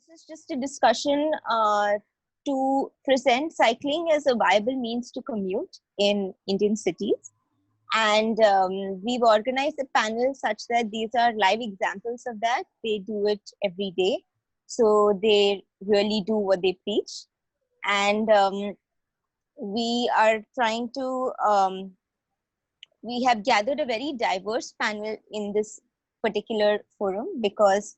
This is just a discussion to present cycling as a viable means to commute in Indian cities. And we've organized a panel such that these are live examples of that. They do it every day. So they really do what they preach. And we are trying to, we have gathered a very diverse panel in this particular forum because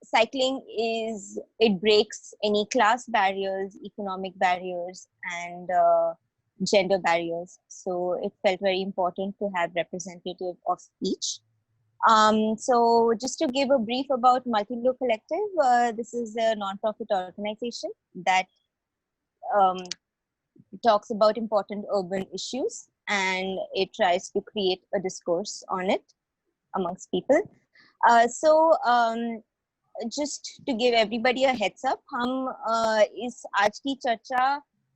cycling it breaks any class barriers, economic barriers, and gender barriers. So it felt very important to have representative of each. So just to give a brief about Multilo Collective, this is a non-profit organization that talks about important urban issues, and it tries to create a discourse on it amongst people. Just to give everybody a heads up, हम इस आज की चर्चा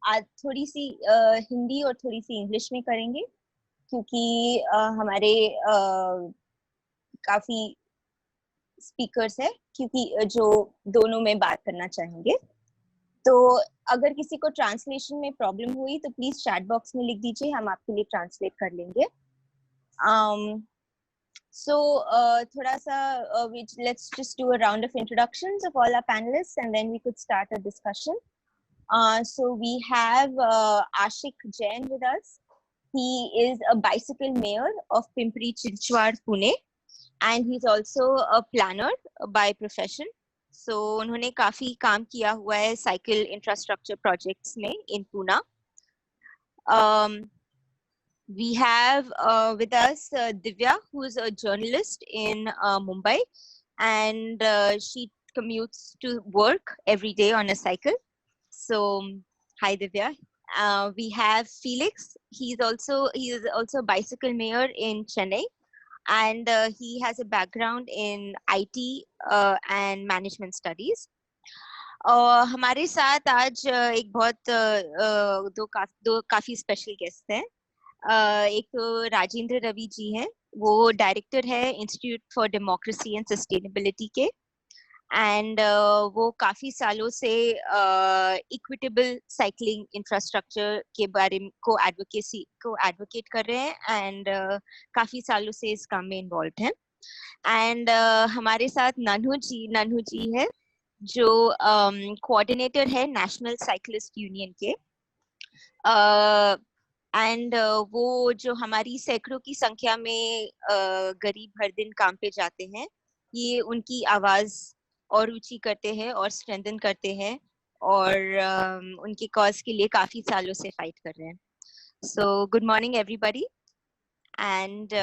आज थोड़ी सी हिंदी और थोड़ी सी English में करेंगे क्योंकि हमारे काफी स्पीकर्स है क्योंकि जो दोनों में बात करना चाहेंगे. तो अगर किसी को ट्रांसलेशन में प्रॉब्लम हुई तो प्लीज चैट बॉक्स में लिख दीजिए, हम आपके लिए ट्रांसलेट कर लेंगे. थोड़ा सा let's just do a round of introductions of all our panelists and then we could start a discussion. So we have Ashik Jain with us. He is a bicycle mayor of Pimpri Chinchwad, Pune, and he's also a planner by profession. So उन्होंने काफी काम किया हुआ है cycle infrastructure projects में in Pune. We have with us Divya, who is a journalist in Mumbai, and she commutes to work every day on a cycle. So, hi Divya. We have Felix. He is also a bicycle mayor in Chennai, and he has a background in IT and management studies. हमारे साथ आज एक बहुत दो काफी special guest हैं. एक तो राजेंद्र रवि जी हैं, वो डायरेक्टर है institute for democracy and sustainability के, एंड वो काफी सालों से इक्विटेबल साइकिलिंग इंफ्रास्ट्रक्चर के बारे में को एडवोकेट कर रहे हैं एंड काफी सालों से इस काम में इन्वॉल्व हैं. एंड हमारे साथ नन्हू जी है जो कोऑर्डिनेटर है नेशनल साइकिलिस्ट यूनियन के, एंड वो जो हमारी सैकड़ों की संख्या में गरीब हर दिन काम पे जाते हैं, ये उनकी आवाज और रुचि करते हैं और स्ट्रेंथन करते हैं और उनके कॉज के लिए काफी सालों से फाइट कर रहे हैं. So good morning everybody. And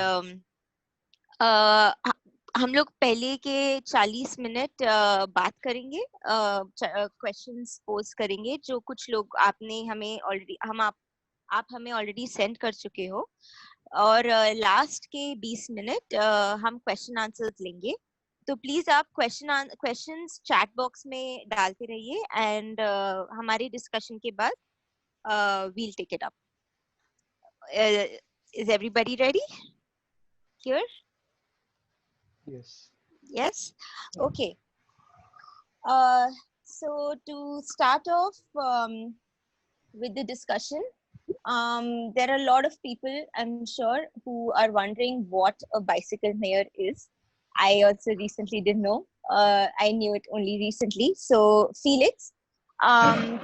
हम लोग पहले के 40 मिनट बात करेंगे, क्वेश्चंस पोज करेंगे जो कुछ लोग आपने हमें ऑलरेडी आप हमें ऑलरेडी सेंड कर चुके हो, और लास्ट के 20 मिनट हम क्वेश्चन आंसर्स लेंगे. तो प्लीज आप क्वेश्चंस चैट बॉक्स में डालते रहिए एंड हमारे डिस्कशन के बाद we'll take it up. Is everybody ready here? Yes. Okay. So to start off with the discussion, there are a lot of people, I'm sure, who are wondering what a bicycle mayor is. I also recently didn't know. I knew it only recently. So Felix,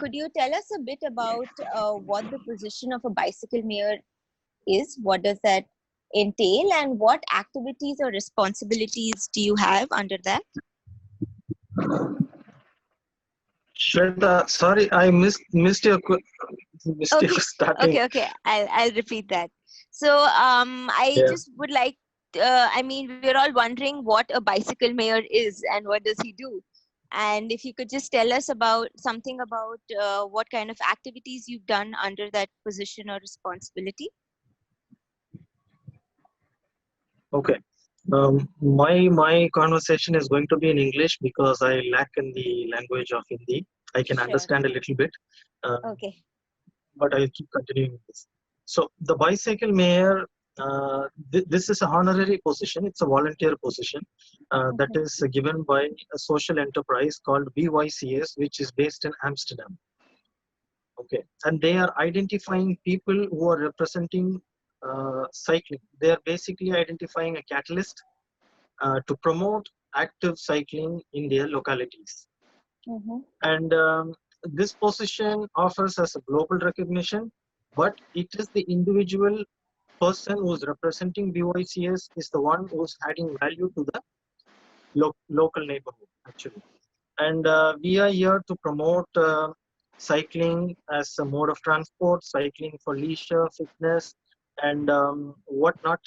could you tell us a bit about what the position of a bicycle mayor is? What does that entail, and what activities or responsibilities do you have under that? Shweta, sorry, I missed your starting. Okay. I'll repeat that. So I just would like, I mean, we're all wondering what a bicycle mayor is and what does he do, and if you could just tell us about something about what kind of activities you've done under that position or responsibility. Okay. My conversation is going to be in English because I lack in the language of Hindi. I can understand a little bit. Okay. But I'll keep continuing with this. So the bicycle mayor This is a honorary position. It's a volunteer position that is given by a social enterprise called BYCS, which is based in Amsterdam. Okay, and they are identifying people who are representing cycling. They are basically identifying a catalyst to promote active cycling in their localities. And this position offers us a global recognition, but it is the individual person who is representing BYCS is the one who is adding value to the local neighborhood, actually. And we are here to promote cycling as a mode of transport, cycling for leisure, fitness, and whatnot.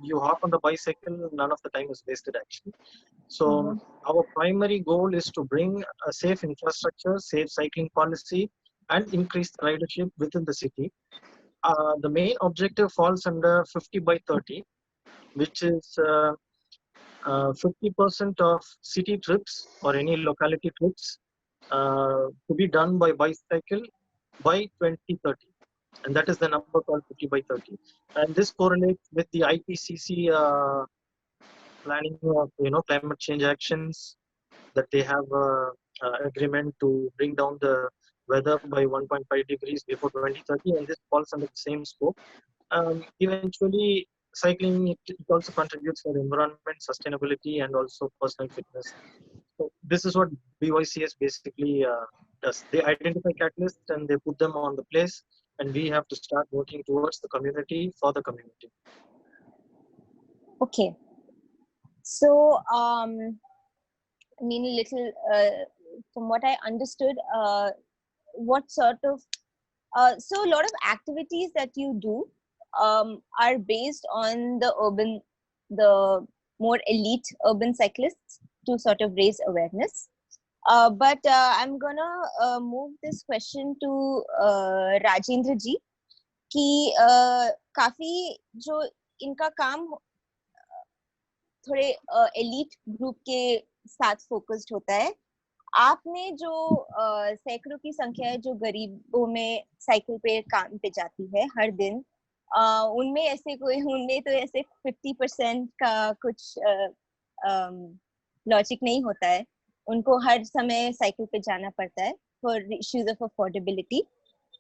You hop on the bicycle, none of the time is wasted, actually. So our primary goal is to bring a safe infrastructure, safe cycling policy, and increase the ridership within the city. The main objective falls under 50 by 30, which is 50% of city trips or any locality trips to be done by bicycle by 2030. And that is the number called 50 by 30. And this correlates with the IPCC planning of climate change actions, that they have agreement to bring down the weather by 1.5 degrees before 2030, and this falls under the same scope. Eventually, cycling it also contributes for environment, sustainability, and also personal fitness. So this is what BYCS basically does. They identify catalysts and they put them on the place, and we have to start working towards the community for the community. Okay. So, I mean, little from what I understood, what sort of so a lot of activities that you do are based on the more elite urban cyclists to sort of raise awareness. But I'm gonna move this question to Rajendra ji कि काफी जो इनका काम थोड़े elite group के साथ focused होता है, आपने जो सैकड़ों की संख्या है जो गरीबों में साइकिल पे काम पे जाती है हर दिन, उनमें तो ऐसे 50% का कुछ लॉजिक नहीं होता है, उनको हर समय साइकिल पे जाना पड़ता है फॉर इश्यूज ऑफ अफोर्डेबिलिटी.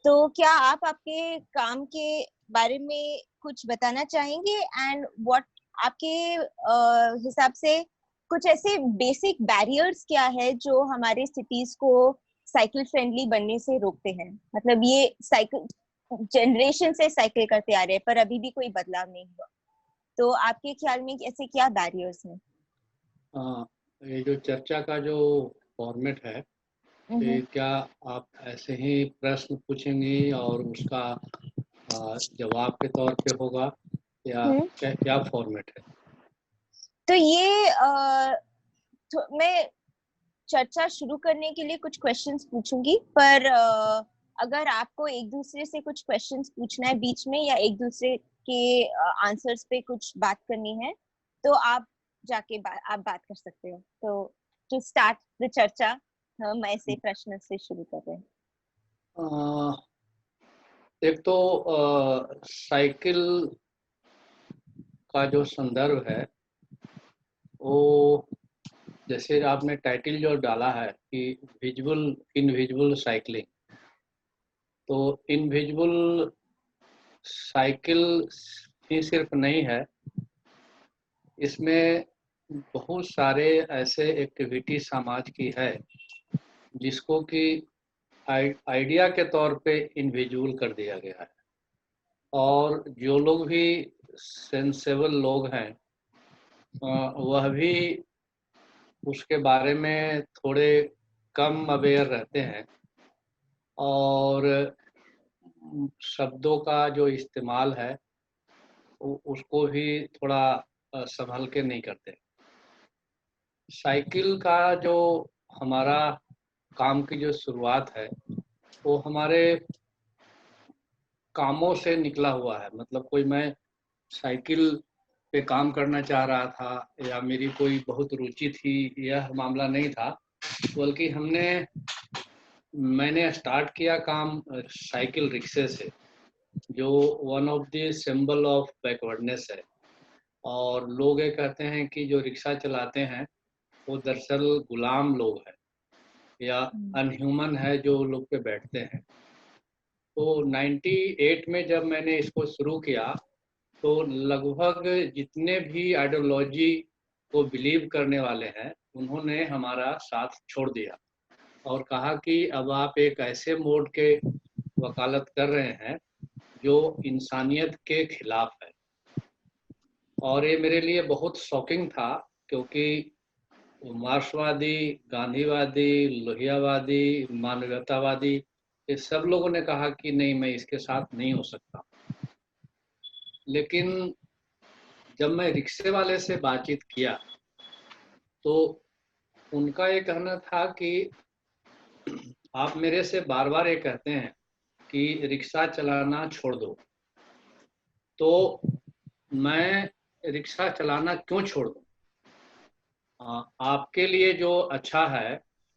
तो क्या आप आपके काम के बारे में कुछ बताना चाहेंगे, एंड व्हाट आपके हिसाब से कुछ ऐसे बेसिक बैरियर्स क्या है जो हमारे सिटीज को साइकिल फ्रेंडली बनने से रोकते हैं? मतलब ये साइकिल जनरेशन से साइकिल करते आ रहे हैं पर अभी भी कोई बदलाव नहीं हुआ, तो आपके ख्याल में ऐसे क्या बैरियर्स हैं? ये जो चर्चा का जो फॉर्मेट है, क्या आप ऐसे ही प्रश्न पूछेंगी और उसका जवाब के तौर पे होगा, या क्या फॉर्मेट है? तो ये मैं चर्चा शुरू करने के लिए कुछ क्वेश्चंस पूछूंगी, पर अगर आपको एक दूसरे से कुछ क्वेश्चंस पूछना है बीच में या एक दूसरे के आंसर्स पे कुछ बात करनी है तो आप जाके आप बात कर सकते हो. तो टू स्टार्ट द चर्चा हम ऐसे प्रश्न से शुरू कर रहे हैं. एक तो साइकिल का जो संदर्भ है वो, जैसे आपने टाइटल जो डाला है कि इनविजिबल साइकिलिंग, तो इनविजिबल साइकिल ही सिर्फ नहीं है, इसमें बहुत सारे ऐसे एक्टिविटी समाज की है जिसको कि आइडिया के तौर पे इनविजिबल कर दिया गया है, और जो लोग भी सेंसेबल लोग हैं वह भी उसके बारे में थोड़े कम अवेयर रहते हैं, और शब्दों का जो इस्तेमाल है उसको भी थोड़ा संभल के नहीं करते. साइकिल का जो हमारा काम की जो शुरुआत है वो हमारे कामों से निकला हुआ है. मतलब कोई मैं साइकिल पे काम करना चाह रहा था या मेरी कोई बहुत रुचि थी, यह मामला नहीं था, बल्कि मैंने स्टार्ट किया काम साइकिल रिक्शे से. जो one of the symbol of backwardness है। और लोग ये कहते हैं कि जो रिक्शा चलाते हैं वो दरअसल गुलाम लोग हैं या अनह्यूमन है जो लोग पे बैठते हैं। तो 98 में जब मैंने इसको शुरू किया तो लगभग जितने भी आइडियोलॉजी को बिलीव करने वाले हैं उन्होंने हमारा साथ छोड़ दिया और कहा कि अब आप एक ऐसे मोड के वकालत कर रहे हैं जो इंसानियत के खिलाफ है। और ये मेरे लिए बहुत शॉकिंग था क्योंकि मार्क्सवादी, गांधीवादी, लोहियावादी, मानवतावादी, ये सब लोगों ने कहा कि नहीं, मैं इसके साथ नहीं हो सकता। लेकिन जब मैं रिक्शे वाले से बातचीत किया तो उनका ये कहना था कि आप मेरे से बार बार ये कहते हैं कि रिक्शा चलाना छोड़ दो, तो मैं रिक्शा चलाना क्यों छोड़ दूं? आपके लिए जो अच्छा है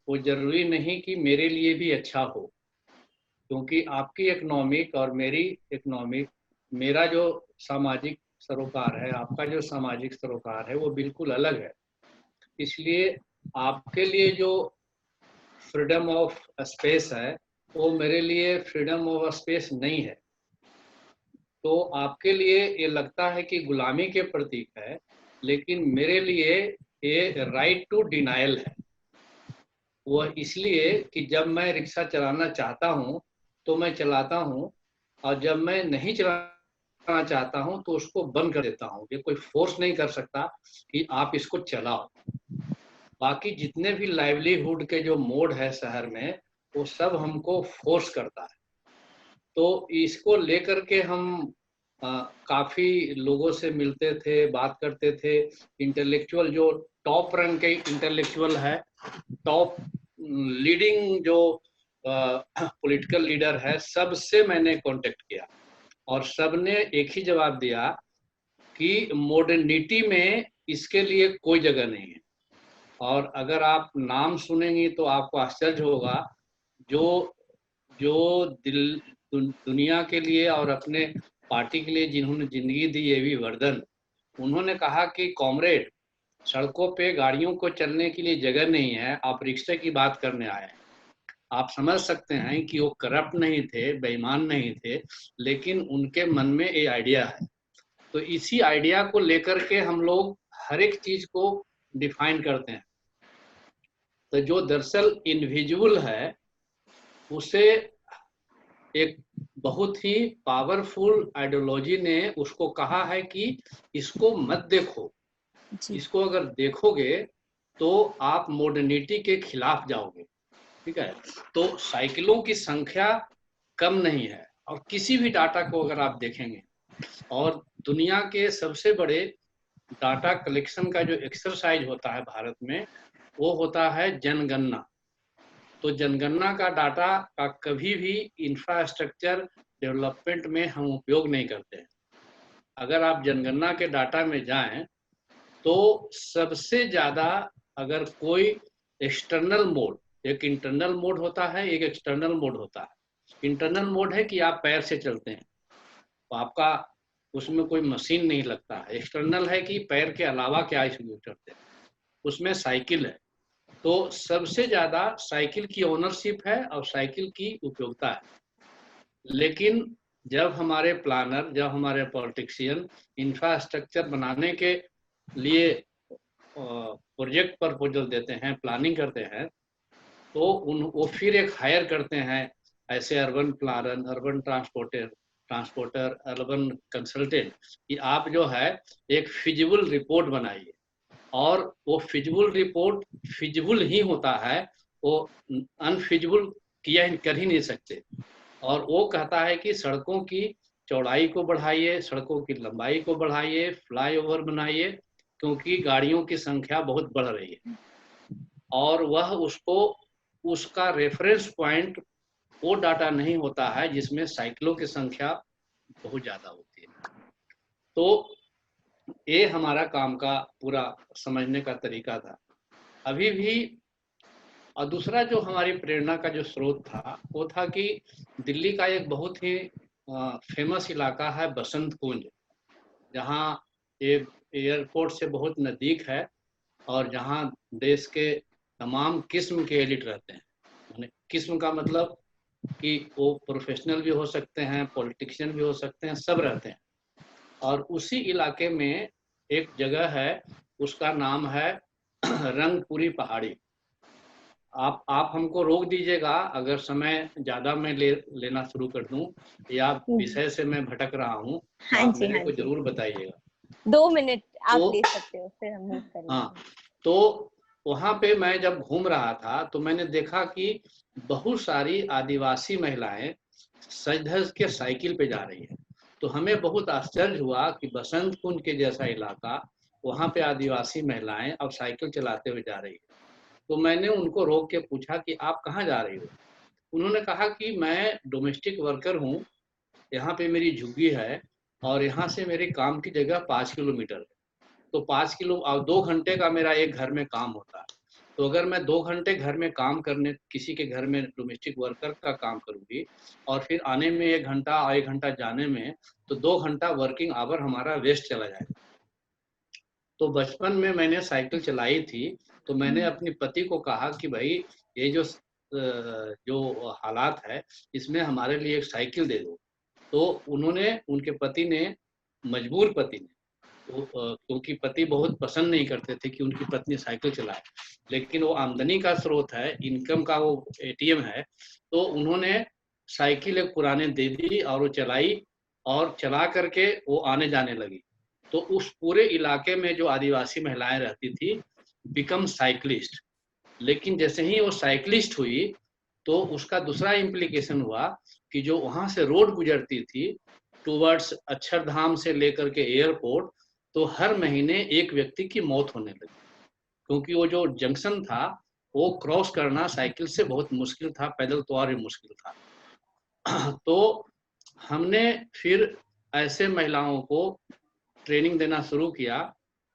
वो जरूरी नहीं कि मेरे लिए भी अच्छा हो, क्योंकि आपकी इकोनॉमिक और मेरी इकोनॉमिक, मेरा जो सामाजिक सरोकार है, आपका जो सामाजिक सरोकार है वो बिल्कुल अलग है। इसलिए आपके लिए जो फ्रीडम ऑफ स्पेस है वो मेरे लिए फ्रीडम ऑफ स्पेस नहीं है। तो आपके लिए ये लगता है कि गुलामी के प्रतीक है, लेकिन मेरे लिए ये राइट टू डिनायल है। वह इसलिए कि जब मैं रिक्शा चलाना चाहता हूँ तो मैं चलाता हूँ, और जब मैं नहीं चलाना चाहता हूँ तो उसको बंद कर देता हूँ। ये कोई फोर्स नहीं कर सकता कि आप इसको चलाओ। बाकी जितने भी लाइवलीहुड के जो मोड है शहर में, वो सब हमको फोर्स करता है। तो इसको लेकर के हम काफ़ी लोगों से मिलते थे, बात करते थे। इंटेलेक्चुअल जो टॉप रैंक के इंटेलेक्चुअल है, टॉप लीडिंग जो पॉलिटिकल लीडर है, सबसे मैंने कांटेक्ट किया और सबने एक ही जवाब दिया कि मॉडर्निटी में इसके लिए कोई जगह नहीं है। और अगर आप नाम सुनेंगी तो आपको आश्चर्य होगा, जो जो दुनिया के लिए और अपने पार्टी के लिए जिन्होंने जिंदगी दी, एवी वर्धन, उन्होंने कहा कि कॉमरेड, सड़कों पे गाड़ियों को चलने के लिए जगह नहीं है, आप रिक्शे की बात करने आए हैं। आप समझ सकते हैं कि वो करप्ट नहीं थे, बेईमान नहीं थे, लेकिन उनके मन में ये आइडिया है। तो इसी आइडिया को लेकर के हम लोग हर एक चीज को डिफाइन करते हैं। तो जो दरअसल इनविजुअल है उसे एक बहुत ही पावरफुल आइडियोलॉजी ने उसको कहा है कि इसको मत देखो, इसको अगर देखोगे तो आप मॉडर्निटी के खिलाफ जाओगे। ठीक है, तो साइकिलों की संख्या कम नहीं है, और किसी भी डाटा को अगर आप देखेंगे, और दुनिया के सबसे बड़े डाटा कलेक्शन का जो एक्सरसाइज होता है भारत में, वो होता है जनगणना। तो जनगणना का डाटा का कभी भी इंफ्रास्ट्रक्चर डेवलपमेंट में हम उपयोग नहीं करते हैं। अगर आप जनगणना के डाटा में जाएं तो सबसे ज़्यादा, अगर कोई एक्सटर्नल मोड, एक इंटरनल मोड होता है, एक एक्सटर्नल मोड होता है। इंटरनल मोड है कि आप पैर से चलते हैं, तो आपका उसमें कोई मशीन नहीं लगता है। एक्सटर्नल है कि पैर के अलावा क्या इसमें चलते हैं, उसमें साइकिल है। तो सबसे ज़्यादा साइकिल की ओनरशिप है और साइकिल की उपयोगिता है। लेकिन जब हमारे प्लानर, जब हमारे पॉलिटिशियन इंफ्रास्ट्रक्चर बनाने के लिए प्रोजेक्ट प्रपोजल देते हैं, प्लानिंग करते हैं, तो वो फिर एक हायर करते हैं ऐसे urban planner, urban transporter, urban consultant, कि आप जो है एक फिजिबल रिपोर्ट बनाइए। और वो फिजिबल रिपोर्ट फिजिबल ही होता है, वो अनफिजिबल कर ही नहीं सकते। और वो कहता है कि सड़कों की चौड़ाई को बढ़ाइए, सड़कों की लंबाई को बढ़ाइए, फ्लाईओवर बनाइए, क्योंकि गाड़ियों की संख्या बहुत बढ़ रही है। और वह उसको, उसका रेफरेंस पॉइंट वो डाटा नहीं होता है जिसमें साइकिलों की संख्या बहुत ज़्यादा होती है। तो ये हमारा काम का पूरा समझने का तरीका था अभी भी। और दूसरा जो हमारी प्रेरणा का जो स्रोत था वो था कि दिल्ली का एक बहुत ही फेमस इलाका है बसंत कुंज, जहाँ एक एयरपोर्ट से बहुत नज़दीक है और जहाँ देश के तमाम किस्म के एलिट रहते हैं। यानी किस्म का मतलब कि वो प्रोफेशनल भी हो सकते हैं, पॉलिटिशियन भी हो सकते हैं, सब रहते हैं। और उसी इलाके में एक जगह है, उसका नाम है रंगपुरी पहाड़ी। आप हमको रोक दीजिएगा अगर समय ज़्यादा मैं लेना शुरू कर दूं या विषय से मैं भटक रहा हूं, तो हाँ आप जी, मेरे हाँ को जी। जरूर बताइएगा। 2 मिनट आप तो ले सकते हो, फिर हम मूव करेंगे। हाँ, तो वहाँ पे मैं जब घूम रहा था तो मैंने देखा कि बहुत सारी आदिवासी महिलाएं सज धज के साइकिल पे जा रही है। तो हमें बहुत आश्चर्य हुआ कि बसंत कुंज के जैसा इलाका, वहाँ पे आदिवासी महिलाएं अब साइकिल चलाते हुए जा रही है। तो मैंने उनको रोक के पूछा कि आप कहाँ जा रही हो? उन्होंने कहा कि मैं डोमेस्टिक वर्कर हूँ, यहाँ पे मेरी झुग्गी है और यहाँ से मेरे काम की जगह 5 किलोमीटर है। तो 5 किलो और 2 घंटे का मेरा एक घर में काम होता है। तो अगर मैं 2 घंटे घर में काम करने किसी के घर में डोमेस्टिक वर्कर का काम करूँगी और फिर आने में 1 घंटा और 1 घंटा जाने में, तो 2 घंटा वर्किंग आवर हमारा वेस्ट चला जाएगा। तो बचपन में मैंने साइकिल चलाई थी, तो मैंने अपने पति को कहा कि भाई ये जो हालात है, इसमें हमारे लिए एक साइकिल दे दो। तो उनके पति ने, मजबूर पति ने, क्योंकि पति बहुत पसंद नहीं करते थे कि उनकी पत्नी साइकिल चलाए, लेकिन वो आमदनी का स्रोत है, इनकम का वो एटीएम है, तो उन्होंने साइकिल एक पुराने दे दी और वो चलाई और चला करके वो आने जाने लगी। तो उस पूरे इलाके में जो आदिवासी महिलाएं रहती थी, बिकम साइकिलिस्ट। लेकिन जैसे ही वो साइकिलिस्ट हुई तो उसका दूसरा इम्प्लीकेशन हुआ कि जो वहाँ से रोड गुजरती थी टूवर्ड्स अक्षरधाम से लेकर के एयरपोर्ट, तो हर महीने एक व्यक्ति की मौत होने लगी, क्योंकि वो जो जंक्शन था वो क्रॉस करना साइकिल से बहुत मुश्किल था, पैदल तो और भी मुश्किल था। तो हमने फिर ऐसे महिलाओं को ट्रेनिंग देना शुरू किया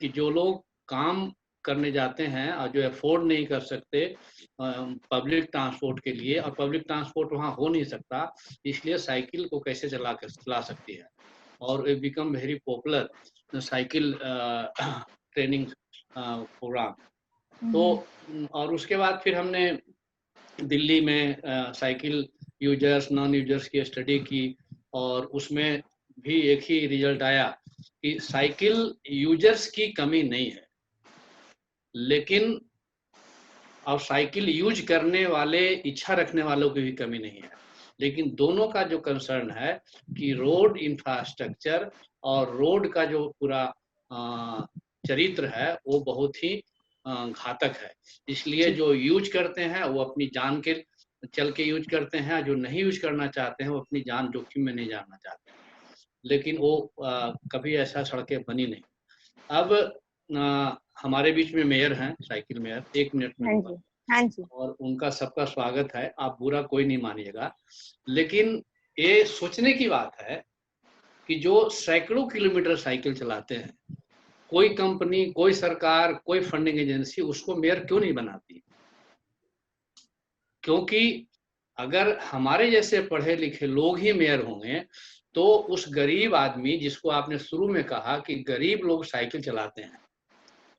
कि जो लोग काम करने जाते हैं और जो अफोर्ड नहीं कर सकते पब्लिक ट्रांसपोर्ट के लिए, और पब्लिक ट्रांसपोर्ट वहाँ हो नहीं सकता, इसलिए साइकिल को कैसे चला सकती है, और it become very popular cycle training program. तो और उसके बाद फिर हमने दिल्ली में साइकिल यूजर्स नॉन यूजर्स की स्टडी की, और उसमें भी एक ही रिजल्ट आया कि साइकिल यूजर्स की कमी नहीं है, लेकिन और साइकिल यूज करने वाले, इच्छा रखने वालों की भी कमी नहीं है। लेकिन दोनों का जो कंसर्न है कि रोड इंफ्रास्ट्रक्चर और रोड का जो पूरा चरित्र है वो बहुत ही घातक है। इसलिए जो यूज करते हैं वो अपनी जान के चल के यूज करते हैं, जो नहीं यूज करना चाहते हैं वो अपनी जान जोखिम में नहीं जाना चाहते हैं। लेकिन वो कभी ऐसा सड़कें बनी नहीं। अब हमारे बीच में मेयर हैं, साइकिल मेयर, 1 मिनट में होगा। हाँ जी। और उनका सबका स्वागत है, आप बुरा कोई नहीं मानिएगा। लेकिन ये सोचने की बात है कि जो सैकड़ों किलोमीटर साइकिल चलाते हैं, कोई कंपनी, कोई सरकार, कोई फंडिंग एजेंसी उसको मेयर क्यों नहीं बनाती? क्योंकि अगर हमारे जैसे पढ़े लिखे लोग ही मेयर होंगे तो उस गरीब आदमी, जिसको आपने शुरू में कहा कि गरीब लोग साइकिल चलाते हैं,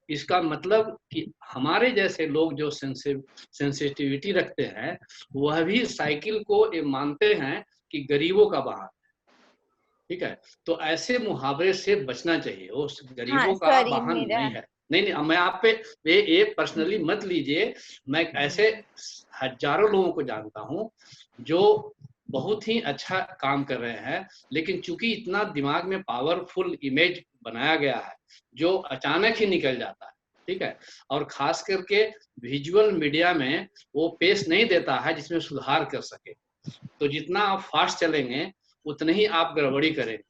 इसका मतलब कि हमारे जैसे लोग जो सेंसिटिविटी रखते हैं वह भी साइकिल को ये मानते हैं कि गरीबों का वाहन है। ठीक है, तो ऐसे मुहावरे से बचना चाहिए, वो गरीबों का वाहन नहीं है। नहीं, मैं आप पे ये पर्सनली मत लीजिए। मैं ऐसे हजारों लोगों को जानता हूँ जो बहुत ही अच्छा काम कर रहे हैं, लेकिन चूंकि इतना दिमाग में पावरफुल इमेज बनाया गया है जो अचानक ही निकल जाता है। ठीक है, और खास करके विजुअल मीडिया में वो पेश नहीं देता है जिसमें सुधार कर सके। तो जितना आप फास्ट चलेंगे उतने ही आप गड़बड़ी करेंगे।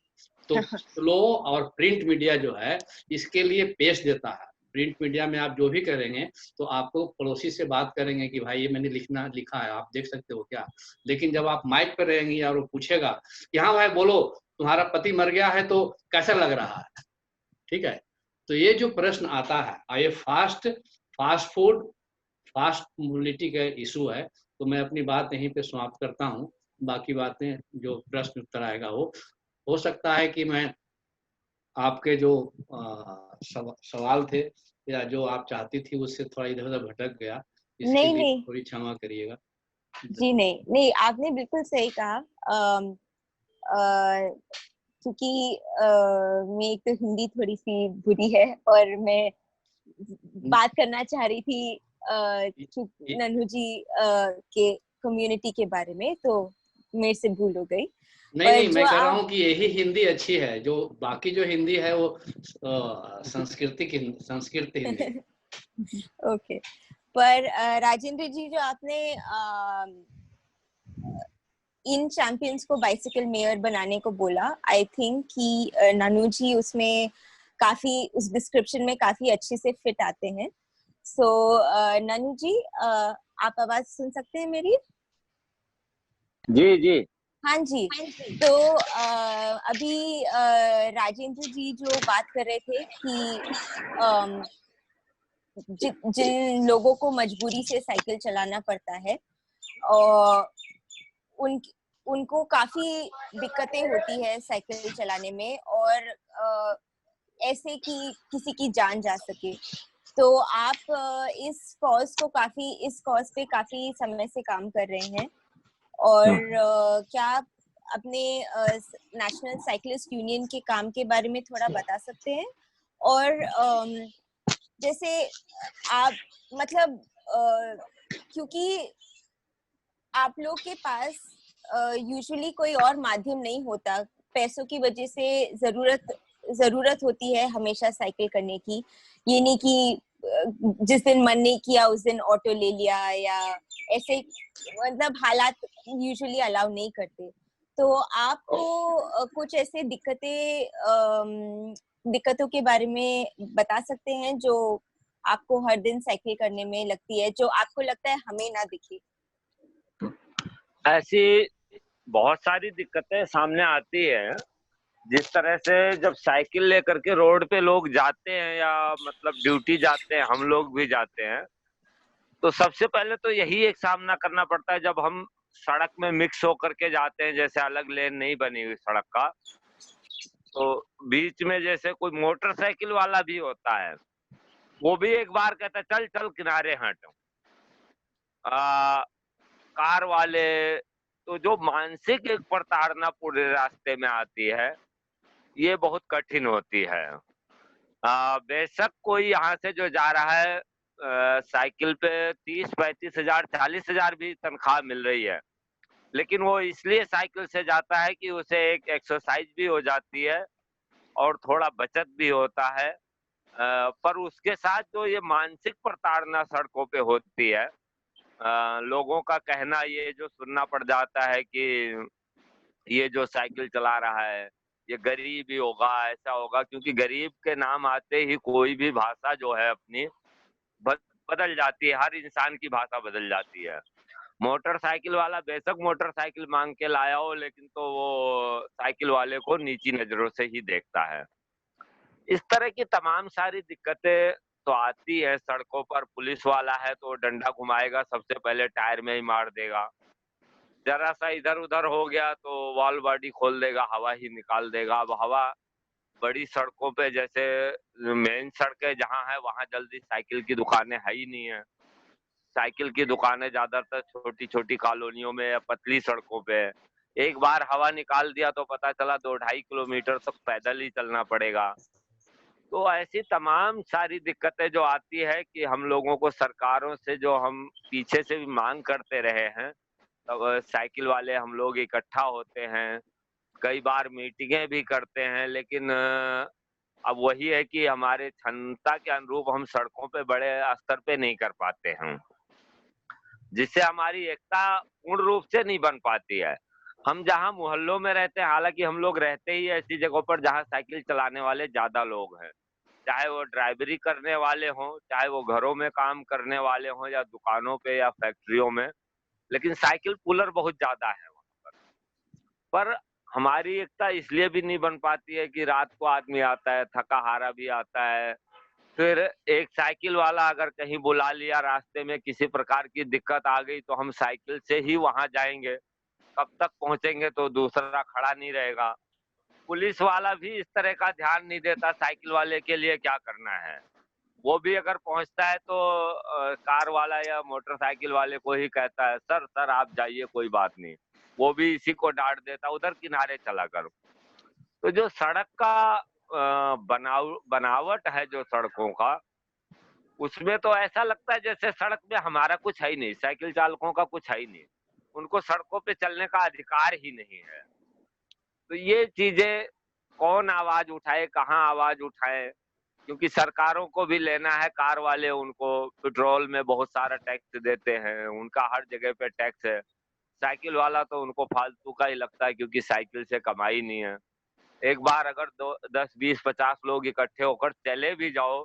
तो स्लो और प्रिंट मीडिया जो है इसके लिए पेश देता है। प्रिंट मीडिया में आप जो भी करेंगे तो आपको पड़ोसी से बात करेंगे कि भाई ये मैंने लिखा है, आप देख सकते हो क्या। लेकिन जब आप माइक पर रहेंगे और वो पूछेगा कि हाँ भाई बोलो, तुम्हारा पति मर गया है तो कैसा लग रहा है। ठीक है, तो ये जो प्रश्न आता है, ये फास्ट फूड, फास्ट मोबिलिटी का इशू है। तो मैं अपनी बात यहीं पे समाप्त करता हूँ बाकी बातें जो प्रश्न उत्तर आएगा वो हो सकता है कि मैं आपके जो सवाल थे या जो आप चाहती थी उससे थोड़ा इधर उधर भटक गया, इसके नहीं लिए नहीं थोड़ी क्षमा करिएगा। जी, नहीं नहीं, आपने बिल्कुल सही कहा। क्योंकि मैं एक तो हिंदी थोड़ी सी बुरी है, और मैं बात करना चाह रही थी नन्हू जी के कम्युनिटी के बारे में, तो मेरे से भूल हो गई। नहीं पर नहीं, जो मैं कह रहा आप हूँ कि यही हिंदी अच्छी है, जो बाकी जो हिंदी है वो संस्कृत हिंदी। ओके, पर राजेंद्र जी, जो आपने इन चैंपियंस को बाइसिकल मेयर बनाने को बोला, आई थिंक कि नानू जी उसमें काफी, उस डिस्क्रिप्शन में काफी अच्छे से फिट आते हैं। सो नानू जी, आप आवाज सुन सकते हैं मेरी? जी जी। हाँ जी। तो अभी राजेंद्र जी जो बात कर रहे थे कि जिन लोगों को मजबूरी से साइकिल चलाना पड़ता है, और उन उनको काफी दिक्कतें होती है साइकिल चलाने में, और ऐसे कि किसी की जान जा सके। तो आप इस कॉज पे काफी समय से काम कर रहे हैं, और क्या आप अपने नेशनल साइकिलिस्ट यूनियन के काम के बारे में थोड़ा बता सकते हैं? और जैसे आप, मतलब क्योंकि आप लोग के पास यूजुअली कोई और माध्यम नहीं होता, पैसों की वजह से जरूरत होती है हमेशा साइकिल करने की। ये नहीं कि जिस दिन मन नहीं किया उस दिन ऑटो ले लिया, या ऐसे, मतलब हालात यूजुअली अलाउ नहीं करते। तो आपको कुछ ऐसे दिक्कतों के बारे में बता सकते हैं जो आपको हर दिन साइकिल करने में लगती है, जो आपको लगता है हमें ना दिखे? ऐसी बहुत सारी दिक्कतें सामने आती है। जिस तरह से जब साइकिल लेकर के रोड पे लोग जाते हैं या मतलब ड्यूटी जाते हैं, हम लोग भी जाते हैं, तो सबसे पहले तो यही एक सामना करना पड़ता है जब हम सड़क में मिक्स होकर के जाते हैं, जैसे अलग लेन नहीं बनी हुई सड़क का, तो बीच में जैसे कोई मोटरसाइकिल वाला भी होता है, वो भी एक बार कहता है चल चल किनारे हट। कार वाले, तो जो मानसिक एक प्रताड़ना पूरे रास्ते में आती है, ये बहुत कठिन होती है। बेशक कोई यहाँ से जो जा रहा है साइकिल पे 30-35 हजार 40 हजार भी तनख्वाह मिल रही है, लेकिन वो इसलिए साइकिल से जाता है कि उसे एक एक्सरसाइज भी हो जाती है और थोड़ा बचत भी होता है। पर उसके साथ जो ये मानसिक प्रताड़ना सड़कों पे होती है, लोगों का कहना ये जो सुनना पड़ जाता है कि ये जो साइकिल चला रहा है ये गरीब ही होगा, ऐसा होगा, क्योंकि गरीब के नाम आते ही कोई भी भाषा जो है अपनी बदल जाती है, हर इंसान की भाषा बदल जाती है। मोटरसाइकिल वाला बेशक मोटरसाइकिल मांग के लाया हो, लेकिन तो वो साइकिल वाले को नीची नजरों से ही देखता है। इस तरह की तमाम सारी दिक्कतें तो आती है सड़कों पर। पुलिस वाला है तो डंडा घुमाएगा, सबसे पहले टायर में ही मार देगा। जरा सा इधर उधर हो गया तो वॉल बॉडी खोल देगा, हवा ही निकाल देगा। अब हवा बड़ी सड़कों पे, जैसे मेन सड़कें जहाँ है वहां जल्दी साइकिल की दुकानें है ही नहीं है। साइकिल की दुकानें ज्यादातर छोटी छोटी कॉलोनियों में या पतली सड़कों पे है। एक बार हवा निकाल दिया तो पता चला 2-2.5 किलोमीटर तक पैदल ही चलना पड़ेगा। तो ऐसी तमाम सारी दिक्कतें जो आती है कि हम लोगों को सरकारों से, जो हम पीछे से भी मांग करते रहे हैं, तब साइकिल वाले हम लोग इकट्ठा होते हैं, कई बार मीटिंगें भी करते हैं, लेकिन अब वही है कि हमारे क्षमता के अनुरूप हम सड़कों पे बड़े स्तर पे नहीं कर पाते हैं, जिससे हमारी एकता पूर्ण रूप से नहीं बन पाती है। हम जहाँ मोहल्लों में रहते हैं, हालांकि हम लोग रहते ही ऐसी जगहों पर जहाँ साइकिल चलाने वाले ज्यादा लोग हैं, चाहे वो ड्राइवरी करने वाले हों, चाहे वो घरों में काम करने वाले हों या दुकानों पे या फैक्ट्रियों में, लेकिन साइकिल पुलर बहुत ज्यादा है वहां पर। हमारी एकता इसलिए भी नहीं बन पाती है कि रात को आदमी आता है, थका हारा भी आता है, फिर एक साइकिल वाला अगर कहीं बुला लिया, रास्ते में किसी प्रकार की दिक्कत आ गई तो हम साइकिल से ही वहां जाएंगे। कब तक पहुंचेंगे तो दूसरा खड़ा नहीं रहेगा। पुलिस वाला भी इस तरह का ध्यान नहीं देता साइकिल वाले के लिए क्या करना है। वो भी अगर पहुंचता है तो कार वाला या मोटरसाइकिल वाले को ही कहता है सर सर आप जाइए कोई बात नहीं, वो भी इसी को डांट देता उधर किनारे चला कर। तो जो सड़क का बनावट है जो सड़कों का, उसमें तो ऐसा लगता है जैसे सड़क में हमारा कुछ है ही नहीं, साइकिल चालकों का कुछ है ही नहीं, उनको सड़कों पे चलने का अधिकार ही नहीं है। तो ये चीजें कौन आवाज उठाए, कहाँ आवाज उठाए, क्योंकि सरकारों को भी लेना है। कार वाले उनको पेट्रोल में बहुत सारा टैक्स देते हैं, उनका हर जगह पे टैक्स है। साइकिल वाला तो उनको फालतू का ही लगता है क्योंकि साइकिल से कमाई नहीं है। एक बार अगर 10, 20, 50 लोग इकट्ठे होकर चले भी जाओ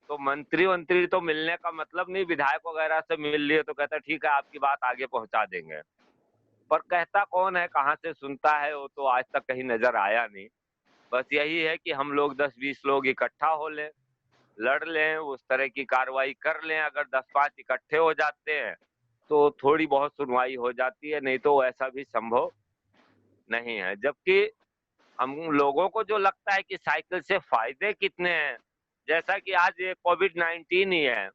तो मंत्री तो मिलने का मतलब नहीं, विधायक वगैरह से मिल लिए तो कहता ठीक है आपकी बात आगे पहुंचा देंगे, पर कहता कौन है, कहाँ से सुनता है, वो तो आज तक कहीं नजर आया नहीं। बस यही है कि हम लोग 10-20 लोग इकट्ठा हो लें, लड़ लें, उस तरह की कार्रवाई कर लें। अगर 10-5 इकट्ठे हो जाते हैं तो थोड़ी बहुत सुनवाई हो जाती है, नहीं तो ऐसा भी संभव नहीं है। जबकि हम लोगों को जो लगता है कि साइकिल से फायदे कितने हैं, जैसा कि आज ये कोविड-19 ही है,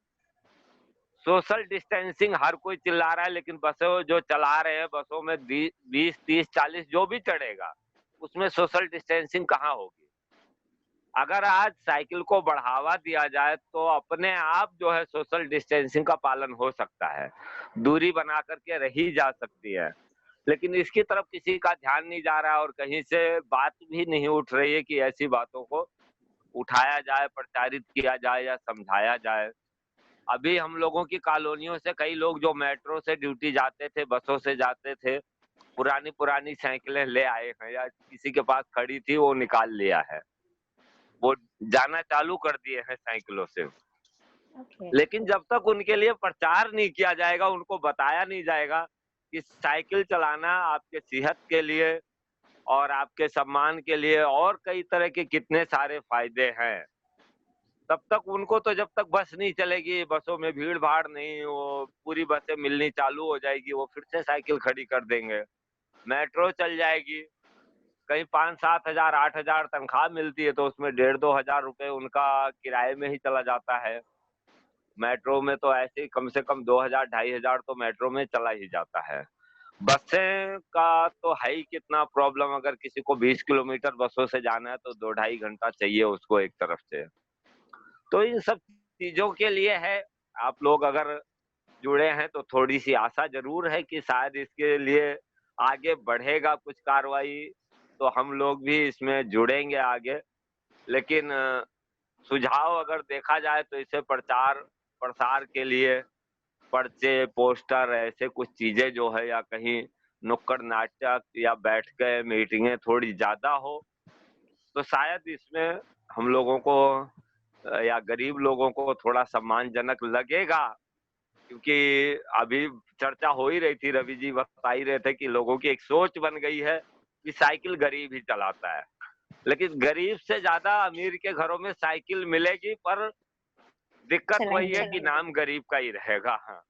सोशल डिस्टेंसिंग हर कोई चिल्ला रहा है, लेकिन बसों जो चला रहे हैं, बसों में 20, 30, 40 जो भी चढ़ेगा उसमें सोशल डिस्टेंसिंग कहाँ होगी। अगर आज साइकिल को बढ़ावा दिया जाए तो अपने आप जो है सोशल डिस्टेंसिंग का पालन हो सकता है, दूरी बना करके रही जा सकती है, लेकिन इसकी तरफ किसी का ध्यान नहीं जा रहा और कहीं से बात भी नहीं उठ रही है कि ऐसी बातों को उठाया जाए, प्रचारित किया जाए या समझाया जाए। अभी हम लोगों की कॉलोनियों से कई लोग जो मेट्रो से ड्यूटी जाते थे, बसों से जाते थे, पुरानी साइकिलें ले आए हैं या किसी के पास खड़ी थी वो निकाल लिया है, वो जाना चालू कर दिए हैं साइकिलों से। लेकिन जब तक उनके लिए प्रचार नहीं किया जाएगा, उनको बताया नहीं जाएगा कि साइकिल चलाना आपके सेहत के लिए और आपके सम्मान के लिए और कई तरह के कितने सारे फायदे हैं, तब तक उनको तो जब तक बस नहीं चलेगी, बसों में भीड़ भाड़ नहीं, वो पूरी बसें मिलनी चालू हो जाएगी, वो फिर से साइकिल खड़ी कर देंगे। मेट्रो चल जाएगी, कहीं 5-7 हजार 8 हजार तनख्वाह मिलती है तो उसमें 1,500-2 हजार रुपए उनका किराए में ही चला जाता है। मेट्रो में तो ऐसे ही कम से कम 2 हजार 2,500 हजार तो मेट्रो में चला ही जाता है। बसें का तो है ही कितना प्रॉब्लम, अगर किसी को 20 किलोमीटर बसों से जाना है तो 2-2.5 घंटा चाहिए उसको एक तरफ से। तो इन सब चीजों के लिए है, आप लोग अगर जुड़े हैं तो थोड़ी सी आशा जरूर है कि शायद इसके लिए आगे बढ़ेगा कुछ कार्रवाई, तो हम लोग भी इसमें जुड़ेंगे आगे। लेकिन सुझाव अगर देखा जाए तो इसे प्रचार प्रसार के लिए पर्चे, पोस्टर, ऐसे कुछ चीजें जो है, या कहीं नुक्कड़ नाटक या बैठ के मीटिंगें थोड़ी ज्यादा हो तो शायद इसमें हम लोगों को या गरीब लोगों को थोड़ा सम्मानजनक लगेगा। क्योंकि अभी चर्चा हो ही रही थी, रवि जी बता ही रहे थे कि लोगों की एक सोच बन गई है कि साइकिल गरीब ही चलाता है, लेकिन गरीब से ज्यादा अमीर के घरों में साइकिल मिलेगी, पर दिक्कत वही है कि नाम गरीब का ही रहेगा। हाँ,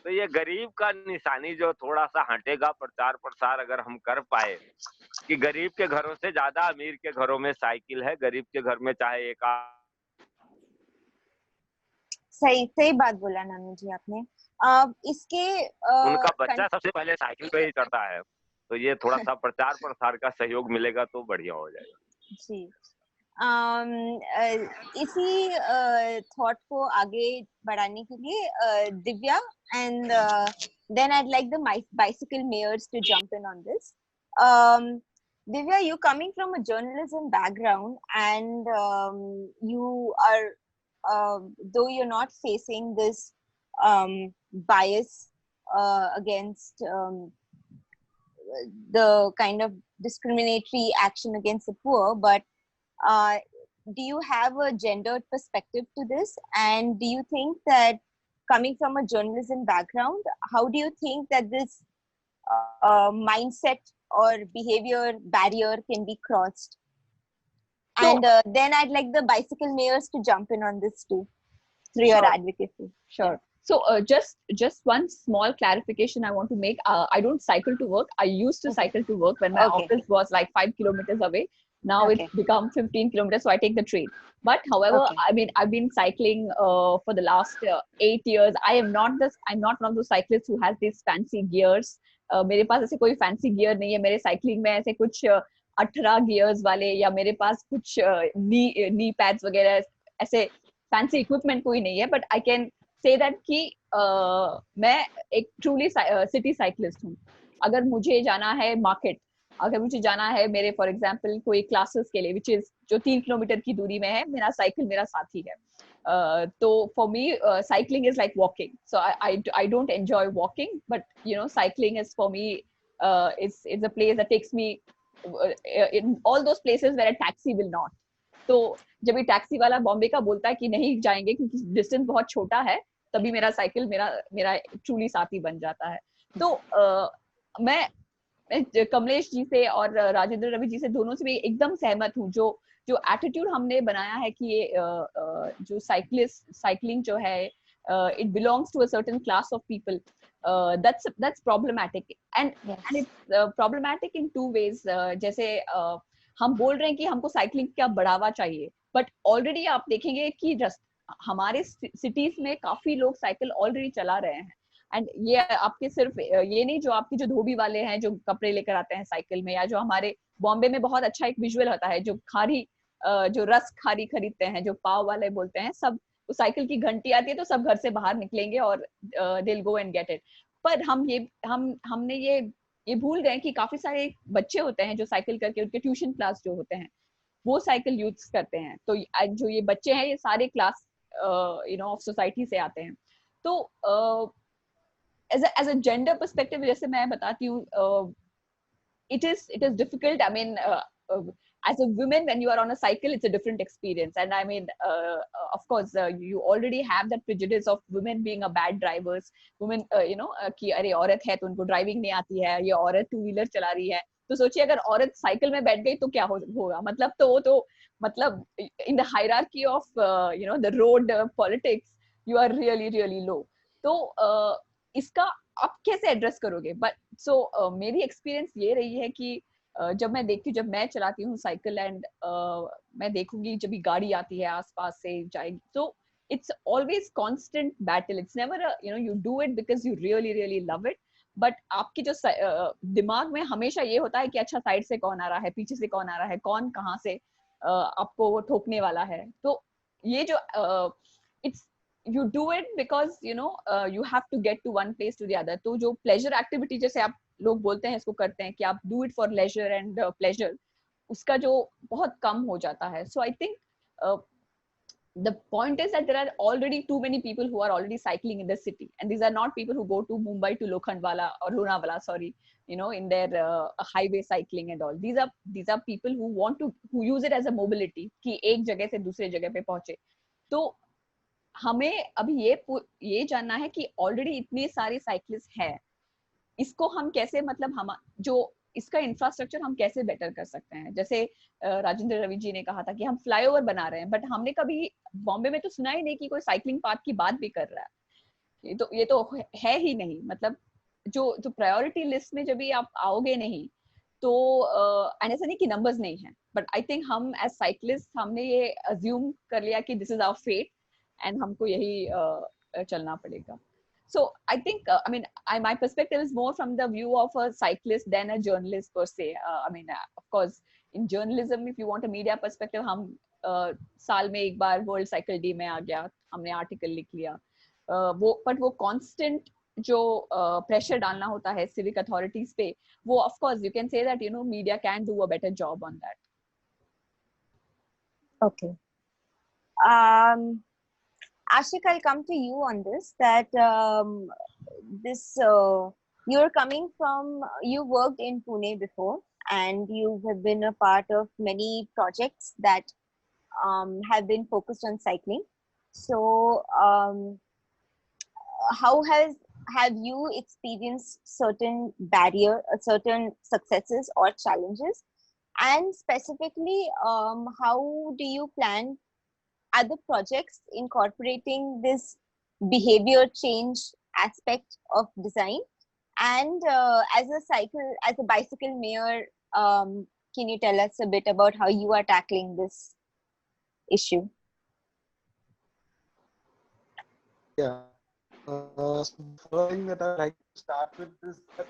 तो ये गरीब का निशानी जो थोड़ा सा हटेगा, प्रचार प्रसार अगर हम कर पाए कि गरीब के घरों से ज्यादा अमीर के घरों में साइकिल है, गरीब के घर में चाहे एक सही बात बोला नानू जी आपने। इसके उनका बच्चा सबसे पहले साइकिल पे ही चढ़ता है, तो ये थोड़ा सा प्रचार प्रसार का सहयोग मिलेगा तो बढ़िया हो जाएगा जी। इसी थॉट को आगे बढ़ाने के लिए Divya and then I'd like the bicycle mayors to jump in on this. Divya, you coming from a journalism background and you are, though you're not facing this bias against the kind of discriminatory action against the poor, but do you have a gendered perspective to this? And do you think that coming from a journalism background, how do you think that this mindset or behavior barrier can be crossed? And then I'd like the bicycle mayors to jump in on this too, through your advocacy. Sure. So just one small clarification I want to make. I don't cycle to work. I used to cycle to work when my office was like 5 kilometers away. Now it's become 15 kilometers, so I take the train. But however, I mean, I've been cycling for the last 8 years. I'm not one of those cyclists who has these fancy gears. मेरे पास ऐसे कोई fancy gear नहीं है. मेरे cycling में ऐसे कुछ 18 gears वाले या मेरे पास कुछ knee pads वगैरह ऐसे fancy equipment कोई नहीं है. But I can say that कि मैं एक truly city cyclist हूँ. अगर मुझे जाना है market, अगर मुझे जाना है मेरे फॉर एग्जांपल कोई क्लासेस के लिए विच इज जो 3 किलोमीटर की दूरी में है, मेरा साइकिल मेरा साथी है. तो for me cycling is like walking. So I don't enjoy walking, but you know cycling is for me is a place that takes me in all those places where a taxi will not. तो जब ये taxi वाला बॉम्बे का बोलता है कि नहीं जाएंगे क्योंकि डिस्टेंस बहुत छोटा है, तभी मेरा साइकिल मेरा ट्रूली साथी बन जाता है. तो मैं कमलेश जी से और राजेंद्र रवि जी से दोनों से भी एकदम सहमत हूँ. जो एटीट्यूड हमने बनाया है कि ये जो साइक्लिंग जो है it belongs to a certain class of people, that's problematic and it's problematic in two ways. जैसे हम बोल रहे हैं कि हमको साइक्लिंग का बढ़ावा चाहिए, बट ऑलरेडी आप देखेंगे कि हमारे सिटीज में काफी लोग साइकिल ऑलरेडी चला रहे हैं. एंड ये आपके सिर्फ ये नहीं, जो आपके जो धोबी वाले हैं जो कपड़े लेकर आते हैं साइकिल में, या जो हमारे बॉम्बे में बहुत अच्छा एक विजुअल होता है जो खारी जो रस खारी खरीदते हैं, जो पाव वाले बोलते हैं, सब साइकिल की घंटी आती है तो सब घर से बाहर निकलेंगे और they will go and get it. पर हमने ये भूल गए कि काफी सारे बच्चे होते हैं जो साइकिल करके उनके ट्यूशन क्लास जो होते हैं वो साइकिल यूज करते हैं. तो जो ये बच्चे हैं ये सारे क्लास ऑफ सोसाइटी से आते हैं. तो as a gender perspective, जैसे मैं बताती हूँ, it is difficult. I mean, as a woman, when you are on a cycle, it's a different experience. And I mean, of course, you already have that prejudice of women being a bad drivers. Women, कि अरे औरत है तो उनको driving नहीं आती है, ये औरत टू व्हीलर चला रही है. तो सोचिए अगर औरत साइकिल में बैठ गई तो क्या होगा. मतलब in the hierarchy of the road politics, you are really low. तो इसका आप कैसे एड्रेस करोगे. बट सो मेरी एक्सपीरियंस ये रही है कि जब मैं देखती हूँ, जब मैं चलाती हूँ साइकिल एंड मैं देखूंगी जब भी गाड़ी आती है आसपास से जाएगी, तो it's always constant battle. It's never you do it because you really love it, but आपके जो दिमाग में हमेशा ये होता है कि अच्छा साइड से कौन आ रहा है, पीछे से कौन आ रहा है, कौन कहाँ से आपको वो ठोकने वाला है. तो ये जो it's you do it because you have to get to one place to the other. तो जो pleasure activity जैसे आप लोग बोलते हैं इसको करते हैं कि आप do it for leisure and pleasure, उसका जो बहुत कम हो जाता है. So I think the point is that there are already too many people who are already cycling in the city, and these are not people who go to Mumbai to Lokhandwala or Lonavala, in their highway cycling and all. These are people who use it as a mobility कि एक जगह से दूसरे जगह पे पहुंचे. तो हमें अभी ये जानना है कि ऑलरेडी इतने सारे साइकिलिस्ट हैं, इसको हम कैसे हम जो इसका इंफ्रास्ट्रक्चर हम कैसे बेटर कर सकते हैं. जैसे राजेंद्र रवि जी ने कहा था कि हम फ्लाईओवर बना रहे हैं, बट हमने कभी बॉम्बे में तो सुना ही नहीं कि कोई साइकिलिंग पाथ की बात भी कर रहा है. ये तो है ही नहीं. मतलब जो प्रायोरिटी लिस्ट में जब भी आप आओगे नहीं तो ऐसा नहीं कि नंबर्स नहीं है, बट आई थिंक हम एज साइकिलिस्ट हमने ये अज्यूम कर लिया कि this is our fate and हमको यही चलना पड़ेगा. So I think my perspective is more from the view of a cyclist than a journalist per se. Of course in journalism if you want a media perspective, हम साल में एक बार world cycle day में आ गया, हमने article लिख लिया, वो कांस्टेंट जो प्रेशर डालना होता है सिविक अथॉरिटीज पे, वो of course you can say that media can do a better job on that. Okay. Ashik, I'll come to you on this, that you worked in Pune before and you have been a part of many projects that have been focused on cycling. So how have you experienced certain certain successes or challenges, and specifically how do you plan other projects incorporating this behavior change aspect of design. And as a bicycle mayor, can you tell us a bit about how you are tackling this issue? Yeah. So the first thing that I like to start with is that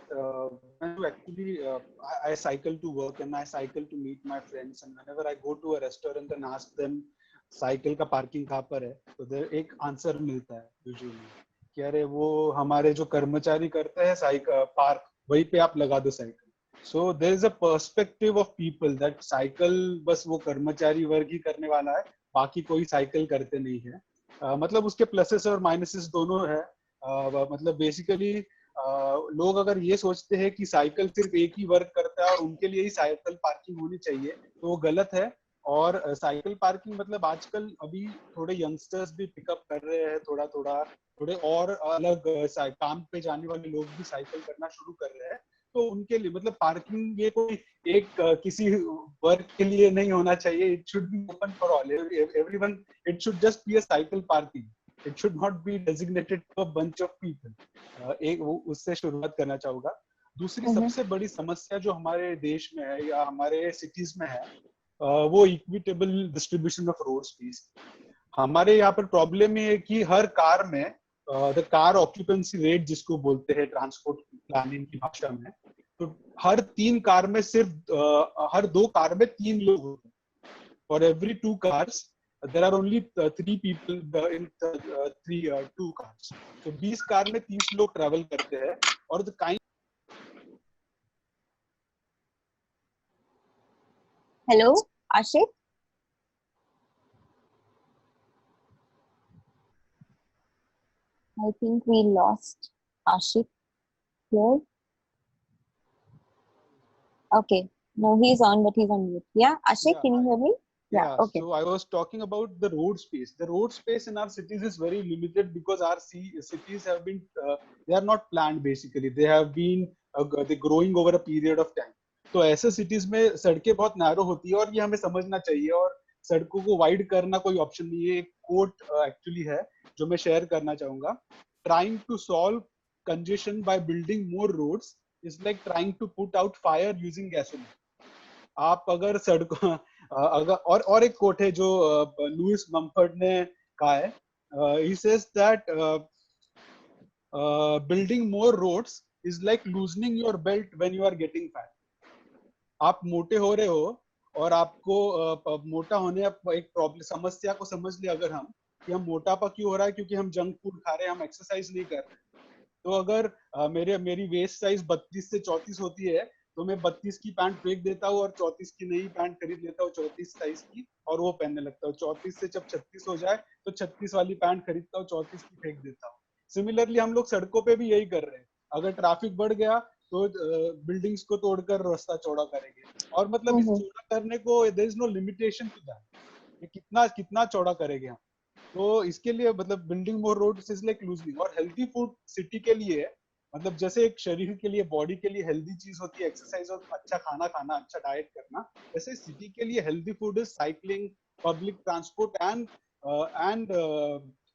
I cycle to work and I cycle to meet my friends, and whenever I go to a restaurant and ask them cycle का parking कहाँ पर है, तो एक answer मिलता है usually कि अरे वो हमारे जो कर्मचारी करते हैं साइकिल पार्क, वहीं पे आप लगा दो cycle. So there is a perspective of people that cycle बस वो कर्मचारी वर्ग ही करने वाला है, बाकी कोई साइकिल करते नहीं है. मतलब उसके प्लसेस और माइनसेस दोनों है. मतलब बेसिकली लोग अगर ये सोचते हैं कि साइकिल सिर्फ एक ही वर्क करता है और उनके लिए ही साइकिल पार्किंग होनी चाहिए, तो वो गलत है. और साइकिल पार्किंग मतलब आजकल अभी थोड़े यंगस्टर्स भी पिकअप कर रहे हैं, थोड़े और अलग काम पे जाने वाले लोग भी साइकिल करना शुरू कर रहे हैं. तो उनके लिए मतलब पार्किंग ये कोई एक किसी वर्क के लिए नहीं होना चाहिए. It should be open for all, everyone. It should just be a cycle parking. It should not be designated to a bunch of people. एक उससे शुरुआत करना चाहूंगा. दूसरी सबसे बड़ी समस्या जो हमारे देश में है या हमारे सिटीज में है, वो equitable distribution of road space. हमारे यहाँ पर प्रॉब्लम ये है कि हर कार में द कार ऑक्यूपेंसी रेट जिसको बोलते हैं ट्रांसपोर्ट प्लानिंग की भाषा में, तो हर 3 कार में सिर्फ हर 2 कार में 3 लोग होते हैं. For every 2 cars there are only 3 people in 2 cars. तो 20 कार में 30 लोग ट्रेवल करते हैं. और the kind. Hello Ashiq. I think we lost Ashik here. Okay. No, he's on, but he's on mute. Yeah, Ashik, can you hear me? Yeah, okay. So I was talking about the road space. The road space in our cities is very limited because our cities have been, they are not planned basically. They have been they growing over a period of time. तो ऐसे cities में सड़कें बहुत narrow होती है और ये हमें समझना चाहिए. और सड़कों को वाइड करना कोई ऑप्शन नहीं है. एक कोट एक्चुअली है जो मैं शेयर करना चाहूंगा. Trying to solve congestion by building more roads is like trying to put out fire using gasoline. आप अगर सड़कों अगर और एक कोट है जो लुइस मम्फर्ड ने कहा है. he says that building more roads is like loosening your belt when you are getting fat. आप मोटे हो रहे हो और आपको मोटा होने एक प्रॉब्लम समस्या को समझ ले अगर हम कि हम मोटापा क्यों हो रहा है, क्योंकि हम जंक फूड खा रहे हैं, हम एक्सरसाइज नहीं कर रहे. तो अगर मेरी वेस्ट साइज 32 से 34 होती है तो मैं 32 की पैंट फेंक देता हूँ और 34 की नई पैंट खरीद लेता हूँ 34 साइज की और वो पहनने लगता हूँ. 34 से जब 36 हो जाए तो 36 वाली पैंट खरीदता हूँ, 34 की फेंक देता हूँ. सिमिलरली हम लोग सड़कों पे भी यही कर रहे हैं. अगर ट्रैफिक बढ़ गया तो बिल्डिंग्स को तोड़कर रास्ता चौड़ा करेंगे. और मतलब इस चौड़ा करने को there is no limitation to that. कितना चौड़ा करेंगे हम. तो इसके लिए मतलब building more roads is like loosening. और हेल्दी फूड सिटी के लिए मतलब जैसे एक शरीर के लिए बॉडी के लिए हेल्दी चीज होती है एक्सरसाइज और अच्छा खाना खाना, अच्छा डाइट करना, वैसे सिटी के लिए healthy food is cycling, public transport and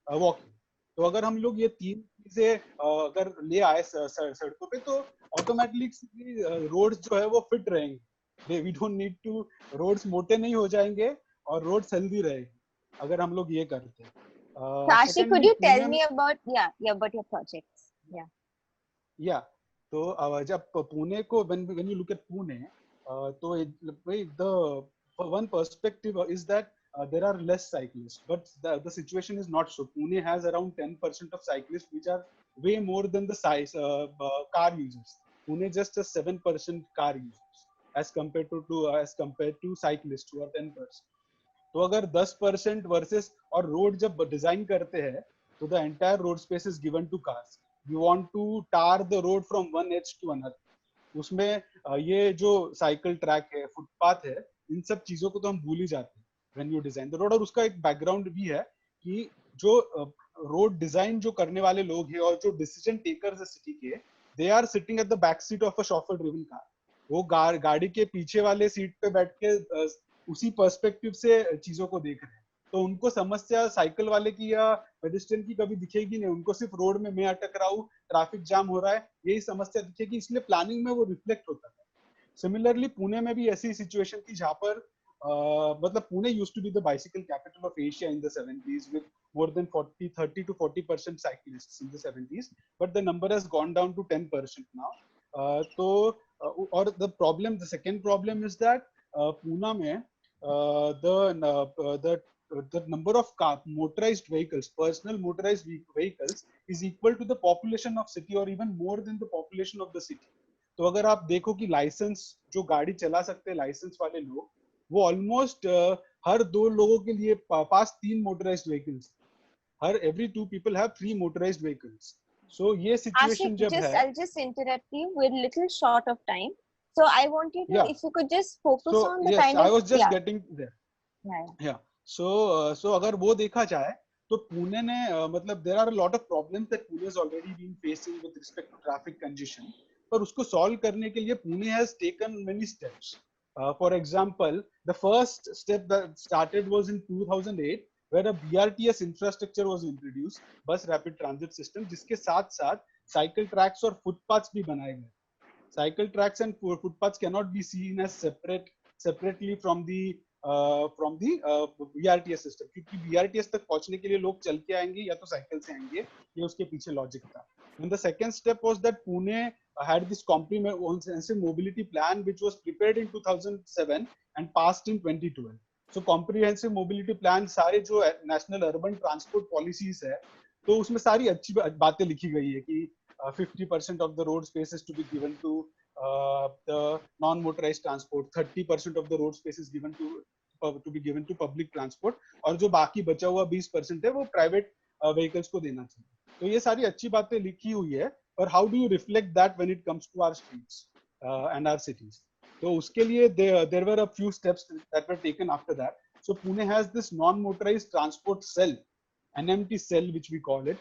walking. तो अगर हम लोग ये 3 चीजें अगर ले आए सड़कों पे तो ऑटोमेटिकली रोड्स जो है वो फिट रहेंगे. We don't need to, roads मोटे नहीं हो जाएंगे और रोड्स हेल्दी रहेंगे अगर हम लोग ये करते हैं. Ashik, could you tell me about about your projects? Yeah. तो जब पुणे को when you look at Pune, तो the one perspective is that there are less cyclists, but the situation is not so. Pune has around 10% of cyclists, which are way more than the size car users. Pune just has 7% car users as compared to cyclists who are 10%. तो अगर 10% versus और road जब design करते हैं तो the entire road space is given to cars. We want to tar the road from one edge to another. उसमें ये जो साइकिल ट्रैक है, फुटपाथ है, इन सब चीजों को तो हम भूल ही जाते हैं when you design the road. और उसका एक बैकग्राउंड भी है कि जो रोड डिजाइन जो करने वाले लोग हैं और जो डिसीजन टेकर्स है सिटी के, they are sitting at the back seat of a chauffeur driven car. वो गाड़ी के पीछे वाले सीट पे बैठ के उसी पर्सपेक्टिव से चीजों को देख रहे हैं. तो उनको समस्या साइकिल वाले की या पेडेस्ट्रियन की कभी दिखेगी नहीं, उनको सिर्फ रोड में मैं अटक रहा हूँ, ट्रैफिक जाम हो रहा है, यही समस्या दिखेगी, इसलिए प्लानिंग में वो रिफ्लेक्ट होता है। सिमिलरली पुणे में भी ऐसी सिचुएशन थी जहाँ पर मतलब Pune used to be the bicycle capital of Asia in the 70s with more than 30 to 40% cyclists in the 70s, but the number has gone down to 10% now. Or the second problem is that Pune mein the number of motorized vehicles, personal motorized vehicles is equal to the population of city or even more than the population of the city. तो अगर आप देखो कि licence जो गाड़ी चला सकते हैं लाइसेंस वाले लोग, वो ऑलमोस्ट हर 2 लोगों के लिए पास 3 motorised vehicles, her every 2 people have 3 motorized vehicles. So ये situation जब है, I'll just interrupt you. We're little short of time, so I want you to, if you could just focus on the kind of. I was just getting there. Yeah. So अगर वो देखा जाए तो पुणे ने मतलब there are a lot of problems that Pune has already been facing with respect to traffic congestion, पर उसको solve करने के लिए Pune has taken many steps. For example, the first step that started was in 2008, where a BRTS infrastructure was introduced, bus rapid transit system, जिसके साथ साथ cycle tracks और footpaths भी बनाए गए. Cycle tracks and footpaths cannot be seen as separately from the BRTS system, क्योंकि BRTS तक पहुंचने के लिए लोग चल के आएंगे या तो साइकिल से आएंगे, ये उसके पीछे लॉजिक था. And the second step was that Pune had this comprehensive mobility plan which was prepared in 2007 and passed in 2012. So comprehensive mobility plan सारे जो national urban transport policies है, तो उसमें सारी अच्छी बातें लिखी गई है कि 50% of the road spaces to be given to the non-motorized transport, 30% of the road spaces given to be given to public transport, और जो बाकी बचा हुआ 20% है वो private vehicles को देना चाहिए. तो ये सारी अच्छी बातें लिखी हुई है, पर how do you reflect that when it comes to our streets and our cities? तो उसके लिए there were a few steps that were taken after that. So Pune has this non-motorized transport cell, NMT cell which we call it,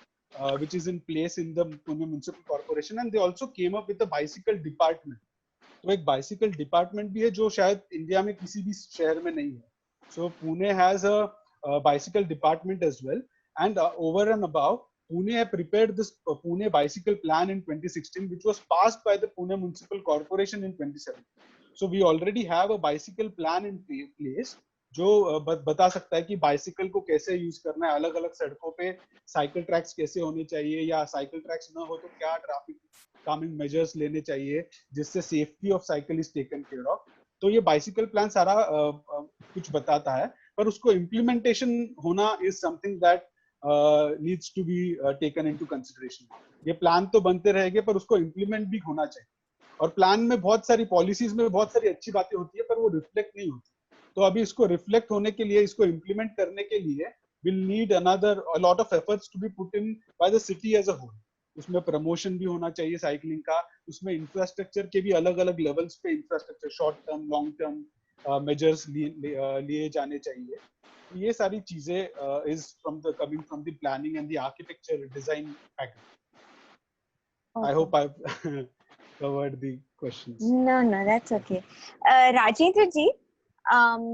which is in place in the Pune Municipal Corporation, and they also came up with a bicycle department. तो एक bicycle department भी है जो शायद India में किसी भी शहर में नहीं है. So Pune has a bicycle department as well, and over and above, Pune prepared this Pune bicycle plan in 2016, which was passed by the Pune Municipal Corporation in 2017. So we already have a bicycle plan in place जो बता सकता है कि bicycle को कैसे use करना है, अलग अलग सड़कों पे साइकिल ट्रैक्स कैसे होने चाहिए, या साइकिल ट्रैक्स ना हो तो क्या ट्रैफिक कामिंग मेजर्स लेने चाहिए जिससे safety of cycle is taken care of. तो ये बाइसिकल प्लान सारा कुछ बताता है, पर उसको इम्प्लीमेंटेशन होना is something that needs to be taken into consideration. ये प्लान तो बनते रहेंगे पर उसको इम्प्लीमेंट भी होना चाहिए, और प्लान में बहुत सारी पॉलिसीज में बहुत सारी अच्छी बातें होती है पर वो रिफ्लेक्ट नहीं होती. तो अभी इसको रिफ्लेक्ट होने के लिए, इसको इम्प्लीमेंट करने के लिए will need another a lot of efforts to be put in by the city as a whole. उसमें प्रमोशन भी होना चाहिए साइकिलिंग का, उसमें इंफ्रास्ट्रक्चर के भी अलग अलग लेवल्स पे infrastructure, short term long term measures लिए जाने चाहिए. ये सारी चीजें is from the coming from the planning and the architecture design package. I hope I've covered the questions. No, that's okay. Rajendra ji, I'm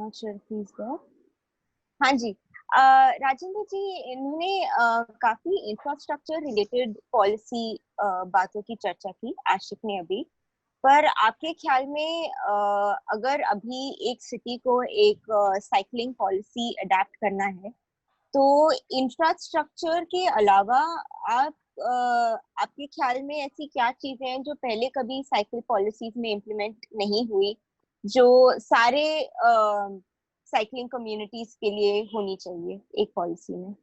not sure if he's there. हाँ जी, राजेंद्र जी, इन्होंने काफी infrastructure related policy बातों की चर्चा की आशिक ने अभी, पर आपके ख्याल में अगर अभी एक सिटी को एक साइकिलिंग पॉलिसी अडेप्ट करना है तो इंफ्रास्ट्रक्चर के अलावा आपके ख्याल में ऐसी क्या चीजें हैं जो पहले कभी साइकिल पॉलिसीज में इम्प्लीमेंट नहीं हुई, जो सारे साइकिलिंग कम्युनिटीज के लिए होनी चाहिए एक पॉलिसी में?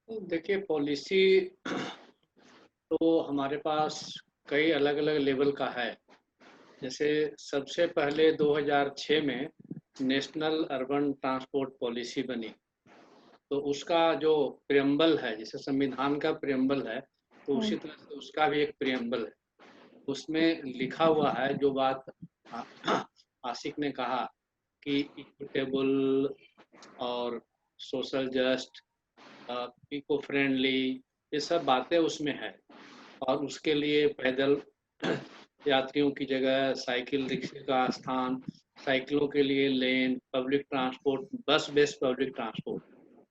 देखिए, पॉलिसी तो हमारे पास कई अलग अलग लेवल का है. जैसे सबसे पहले 2006 में नेशनल अर्बन ट्रांसपोर्ट पॉलिसी बनी, तो उसका जो प्रियम्बल है, जैसे संविधान का प्रियम्बल है, तो उसी तरह से उसका भी एक प्रियम्बल है. उसमें लिखा हुआ है जो बात आशिक ने कहा कि इक्विटेबल और सोशल जस्ट, इको फ्रेंडली, ये सब बातें उसमें है. और उसके लिए पैदल यात्रियों की जगह, साइकिल रिक्शे का स्थान, साइकिलों के लिए लेन, पब्लिक ट्रांसपोर्ट, बस बेस्ड पब्लिक ट्रांसपोर्ट,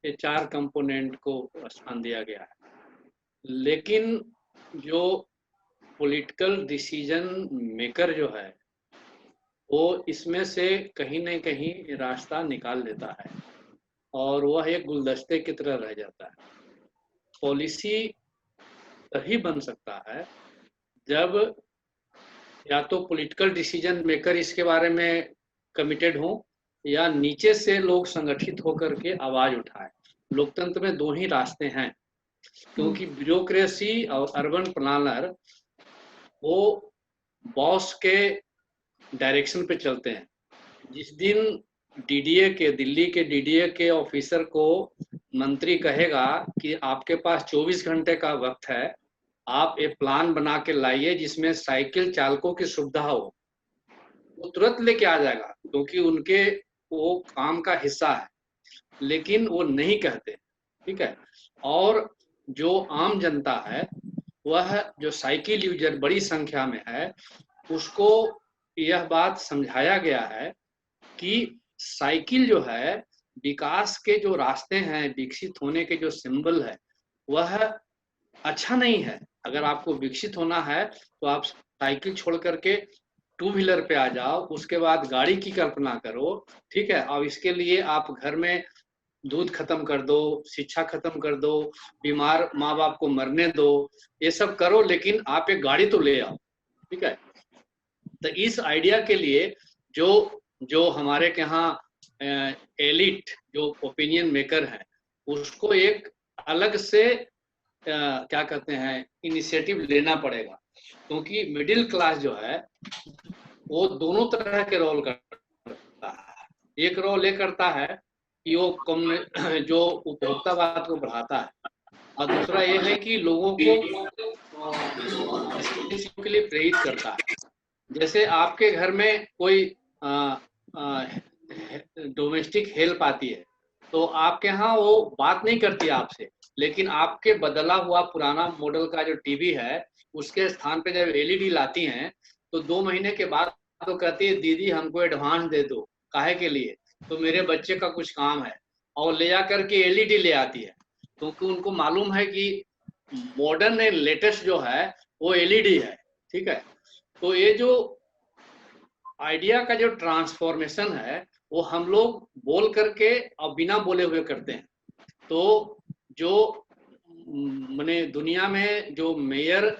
ये 4 कंपोनेंट को स्थान दिया गया है। लेकिन जो पॉलिटिकल डिसीजन मेकर जो है वो इसमें से कहीं न कहीं रास्ता निकाल लेता है और वह एक गुलदस्ते की तरह रह जाता है। पॉलिसी तभी बन सकता है जब या तो पॉलिटिकल डिसीजन मेकर इसके बारे में कमिटेड हो या नीचे से लोग संगठित होकर के आवाज उठाए। लोकतंत्र में 2 ही रास्ते हैं, क्योंकि ब्यूरोक्रेसी और अर्बन प्लानर वो बॉस के डायरेक्शन पे चलते हैं। जिस दिन दिल्ली के डीडीए के ऑफिसर को मंत्री कहेगा कि आपके पास 24 घंटे का वक्त है, आप एक प्लान बना के लाइए जिसमें साइकिल चालकों की सुविधा हो, वो तुरंत लेके आ जाएगा, क्योंकि उनके वो काम का हिस्सा है। लेकिन वो नहीं कहते, ठीक है। और जो आम जनता है, वह जो साइकिल यूजर बड़ी संख्या में है, उसको यह बात समझाया गया है कि साइकिल जो है विकास के जो रास्ते हैं, विकसित होने के जो सिंबल है, वह अच्छा नहीं है। अगर आपको विकसित होना है तो आप साइकिल छोड़ करके 2 व्हीलर पे आ जाओ, उसके बाद गाड़ी की कल्पना करो, ठीक है। और इसके लिए आप घर में दूध खत्म कर दो, शिक्षा खत्म कर दो, बीमार माँ बाप को मरने दो, ये सब करो, लेकिन आप एक गाड़ी तो ले आओ, ठीक है। तो इस आइडिया के लिए जो हमारे के यहाँ एलिट जो ओपिनियन मेकर हैं, उसको एक अलग से क्या कहते हैं इनिशिएटिव लेना पड़ेगा, क्योंकि मिडिल क्लास जो है वो दोनों तरह के रोल करता है। एक रोल ये करता है कि वो जो उपभोक्तावाद को बढ़ाता है, और दूसरा ये है कि लोगों को के लिए प्रेरित करता है। जैसे आपके घर में कोई डोमेस्टिक हेल्प आती है, तो आपके यहाँ वो बात नहीं करती आपसे, लेकिन आपके बदला हुआ पुराना मॉडल का जो टीवी है, उसके स्थान पे जब एलईडी लाती हैं, तो 2 महीने के बाद तो कहती है दीदी हमको एडवांस दे दो, काहे के लिए, तो मेरे बच्चे का कुछ काम है, और ले जा करके एलईडी ले आती है, क्योंकि उनको मालूम है कि मॉडर्न लेटेस्ट जो है वो एलईडी है, ठीक है। तो ये जो आइडिया का जो ट्रांसफॉर्मेशन है वो हम लोग बोल करके और बिना बोले हुए करते हैं। तो जो माने दुनिया में जो मेयर,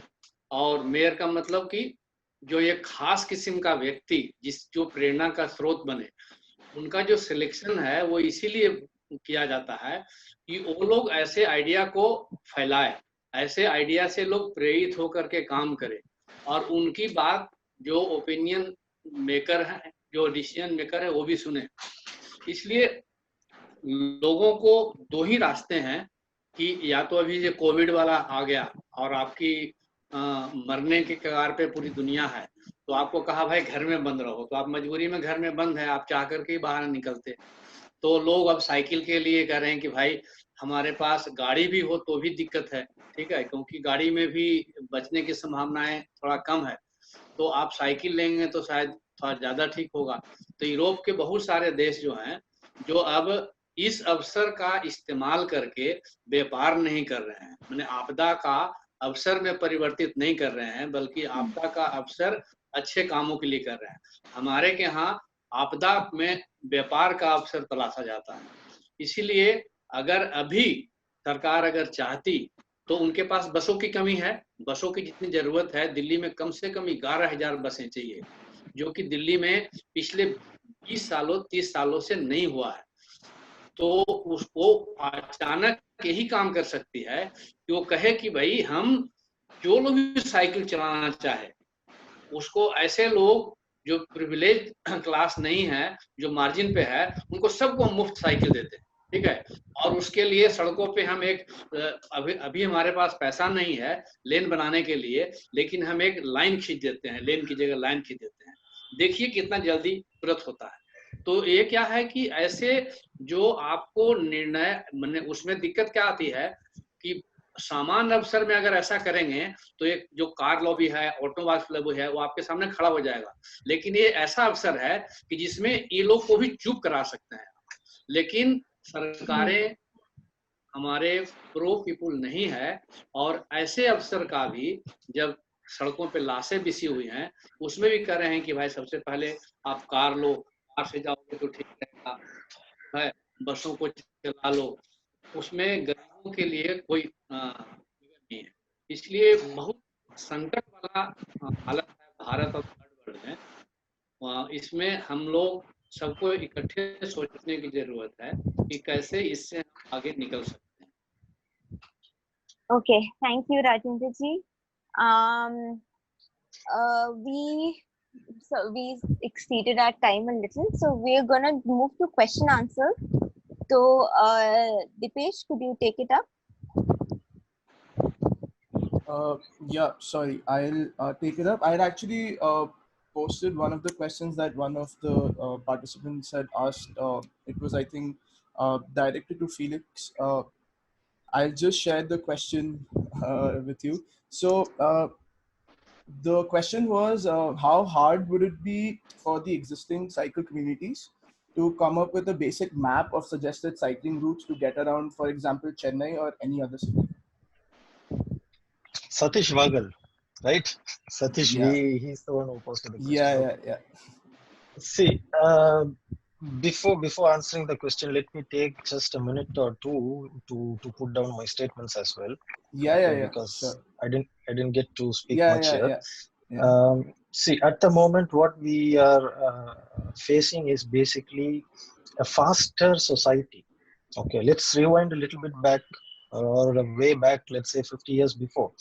और मेयर का मतलब कि जो एक खास किस्म का व्यक्ति जो प्रेरणा का स्रोत बने, उनका जो सिलेक्शन है वो इसीलिए किया जाता है कि वो लोग ऐसे आइडिया को फैलाए, ऐसे आइडिया से लोग प्रेरित होकर के काम करें, और उनकी बात जो ओपिनियन मेकर है, जो डिसीजन मेकर है, वो भी सुने। इसलिए लोगों को 2 ही रास्ते हैं कि या तो अभी ये कोविड वाला आ गया और आपकी मरने के कगार पे पूरी दुनिया है, तो आपको कहा भाई घर में बंद रहो, तो आप मजबूरी में घर में बंद है, आप चाह करके ही बाहर निकलते। तो लोग अब साइकिल के लिए कह रहे हैं कि भाई हमारे पास गाड़ी भी हो तो भी दिक्कत है, ठीक है, क्योंकि गाड़ी में भी बचने की संभावनाएं थोड़ा कम है, तो आप साइकिल लेंगे तो शायद थोड़ा ज्यादा ठीक होगा। तो यूरोप के बहुत सारे देश जो हैं, जो अब इस अवसर का इस्तेमाल करके व्यापार नहीं कर रहे हैं, माने आपदा का अवसर में परिवर्तित नहीं कर रहे हैं, बल्कि आपदा का अवसर अच्छे कामों के लिए कर रहे हैं। हमारे के यहाँ आपदा में व्यापार का अवसर तलाशा जाता है। इसीलिए अगर अभी सरकार अगर चाहती तो उनके पास बसों की कमी है, बसों की जितनी जरूरत है, दिल्ली में कम से कम 11,000 बसें चाहिए, जो कि दिल्ली में पिछले 20 सालों 30 सालों से नहीं हुआ है। तो उसको अचानक यही काम कर सकती है कि वो कहे कि भाई हम जो लोग भी साइकिल चलाना चाहे, उसको ऐसे लोग जो प्रिविलेज क्लास नहीं है, जो मार्जिन पे है, उनको सबको मुफ्त साइकिल देते हैं, ठीक है। और उसके लिए सड़कों पे हम एक अभी हमारे पास पैसा नहीं है लेन बनाने के लिए, लेकिन हम एक लाइन खींच देते हैं, लेन की जगह लाइन खींच देते हैं। देखिए कितना जल्दी तुरंत होता है। तो ये क्या है कि ऐसे जो आपको निर्णय, उसमें दिक्कत क्या आती है कि सामान्य अवसर में अगर ऐसा करेंगे तो एक जो कार लॉबी है, ऑटोमोबाइल लॉबी है, वो आपके सामने खड़ा हो जाएगा। लेकिन ये ऐसा अवसर है कि जिसमें ये लोग को भी चुप करा सकते हैं। लेकिन सरकारें हमारे प्रो पीपुल नहीं है, और ऐसे अवसर का भी जब सड़कों पे लाशें बिछी हुई हैं, उसमें भी कह रहे हैं कि भाई सबसे पहले आप कार लो, कार से जाओगे तो ठीक रहेगा, है बसों को चला लो। उसमें गरीबों के लिए कोई नहीं है। इसलिए बहुत संकट वाला हालत है भारत और थर्ड वर्ल्ड में। इसमें हम लोग सबको इकट्ठे सोचने की जरूरत है कि कैसे इससे हम आगे निकल सकते हैं। Okay, thank you, Rajendra ji. Um, we exceeded our time a little, so we're gonna move to question answer. So, Dipesh, could you take it up? Yeah, sorry, I'll take it up. I had actually posted one of the questions that one of the participants had asked. It was, I think, directed to Felix. I'll just share the question with you. So the question was, how hard would it be for the existing cycle communities to come up with a basic map of suggested cycling routes to get around, for example, Chennai or any other city? Satish Vagal, right? Satish, Yeah. he's the one who posted the question. Yeah. See, before answering the question, let me take just a minute or two to put down my statements as well. Yeah. Because sure. I didn't get to speak much here. Yeah. See, at the moment, what we are facing is basically a faster society. Okay, let's rewind a little bit back, or way back, let's say 50 years before,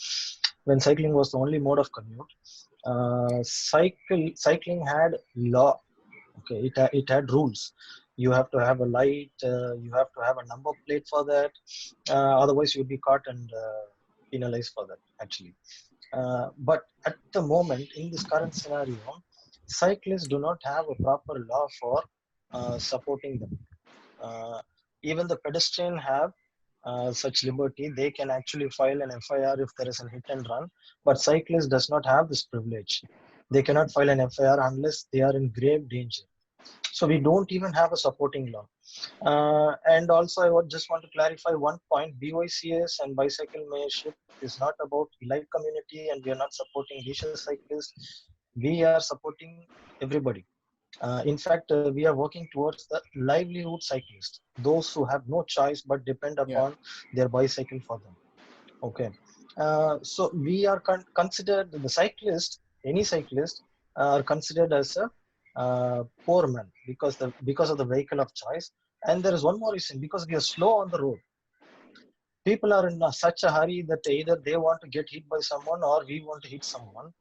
when cycling was the only mode of commute. Cycling had law. Okay, it had rules. You have to have a light. You have to have a number plate for that. Otherwise, you'd be caught and penalized for that. Actually, but at the moment, in this current scenario, cyclists do not have a proper law for supporting them. Even the pedestrian have such liberty. They can actually file an FIR if there is a hit and run, but cyclist does not have this privilege. They cannot file an FIR unless they are in grave danger. So we don't even have a supporting law. And also, I would just want to clarify one point: BYCS and bicycle mayorship is not about elite community, and we are not supporting leisure cyclists. We are supporting everybody. In fact, we are working towards the livelihood cyclists, those who have no choice but depend upon their bicycle for them. Okay. So we are considered, the cyclist, any cyclist, are considered as a poor man because of the vehicle of choice. And there is one more reason: because we are slow on the road. People are in such a hurry that either they want to get hit by someone or we want to hit someone.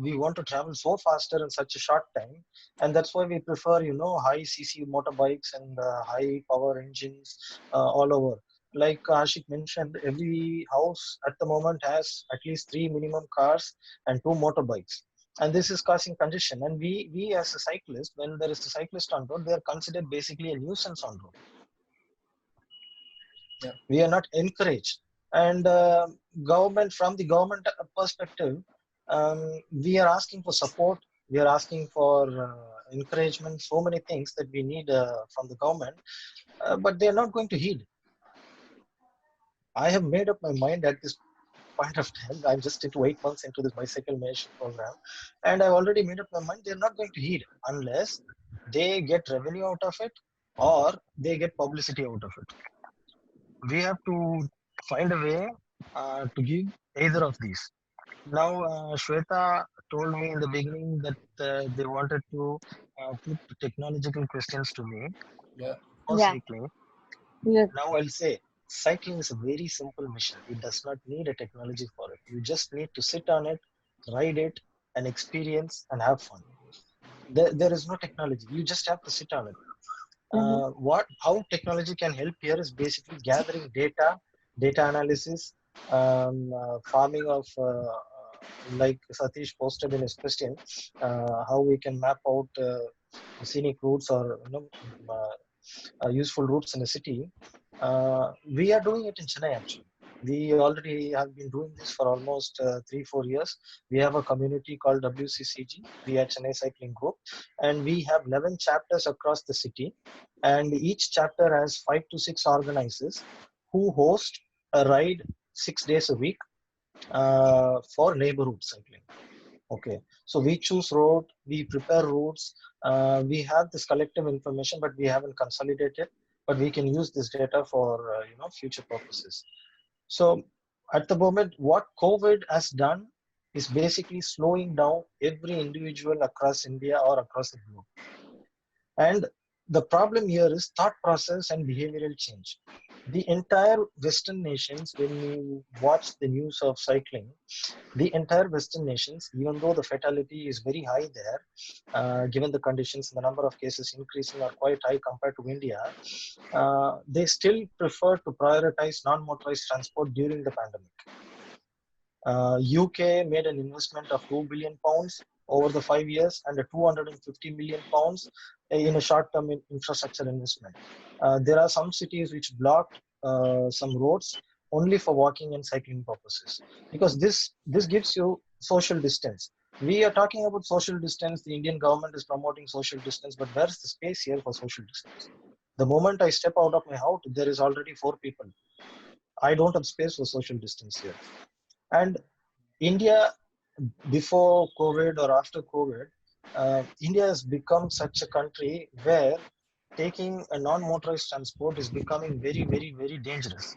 We want to travel so faster in such a short time, and that's why we prefer, high cc motorbikes and high power engines all over. Like Ashik mentioned, every house at the moment has at least 3 minimum cars and 2 motorbikes, and this is causing congestion. And we as a cyclist, when there is a cyclist on road, they are considered basically a nuisance on road. We are not encouraged. And from the government perspective, we are asking for support. We are asking for encouragement, so many things that we need from the government, but they are not going to heed. I have made up my mind at this point of time. I'm just into 8 months into this bicycle mayorship program, and I've already made up my mind. They're not going to heed unless they get revenue out of it or they get publicity out of it. We have to find a way to give either of these. Now, Shweta told me in the beginning that they wanted to put technological questions to me for cycling. Now, I'll say cycling is a very simple mission. It does not need a technology for it. You just need to sit on it, ride it, and experience and have fun. There is no technology. You just have to sit on it. How technology can help here is basically gathering data analysis, farming of like Satish posted in his question, how we can map out scenic routes or useful routes in the city. We are doing it in Chennai actually. We already have been doing this for almost 3-4 years. We have a community called WCCG, we are Chennai Cycling Group, and we have 11 chapters across the city. And each chapter has 5 to 6 organizers who host a ride 6 days a week for neighborhood cycling. Okay, so we choose road, we prepare routes, we have this collective information, but we haven't consolidated. But we can use this data for future purposes. So at the moment, what COVID has done is basically slowing down every individual across India or across the globe. And the problem here is thought process and behavioral change. The entire Western nations, when you watch the news of cycling, the entire Western nations, even though the fatality is very high there, given the conditions, the number of cases increasing are quite high compared to India, they still prefer to prioritize non-motorized transport during the pandemic. UK made an investment of £2 billion over the 5 years and a £250 million in a short-term infrastructure investment. There are some cities which blocked some roads only for walking and cycling purposes, because this gives you social distance. We are talking about social distance. The Indian government is promoting social distance, but where's the space here for social distance? The moment I step out of my house, there is already 4 people. I don't have space for social distance here. And India, before COVID or after COVID, India has become such a country where taking a non-motorized transport is becoming very, very, very dangerous.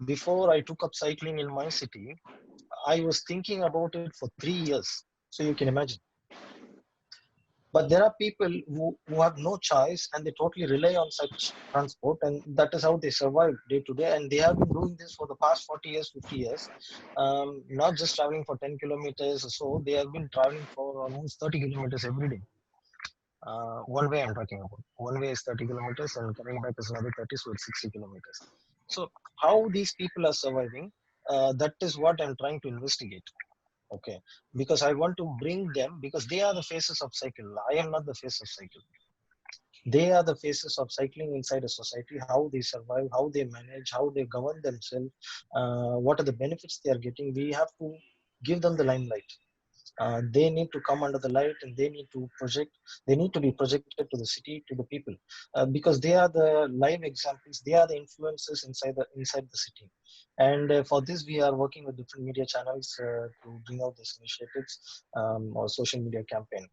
Before I took up cycling in my city, I was thinking about it for 3 years. So you can imagine. But there are people who have no choice and they totally rely on such transport, and that is how they survive day to day. And they have been doing this for the past 40 years, 50 years, not just traveling for 10 kilometers or so. They have been traveling for almost 30 kilometers every day. One way I'm talking about. One way is 30 kilometers and coming back is another 30, so it's 60 kilometers. So how these people are surviving, that is what I'm trying to investigate. Okay, because I want to bring them, because they are the faces of cycle. I am not the face of cycle. They are the faces of cycling inside a society, how they survive, how they manage, how they govern themselves, what are the benefits they are getting. We have to give them the limelight. They need to come under the light, and they need to be projected to the city, to the people, because they are the live examples, they are the influences inside the city. And for this we are working with different media channels to bring out these initiatives, or social media campaign.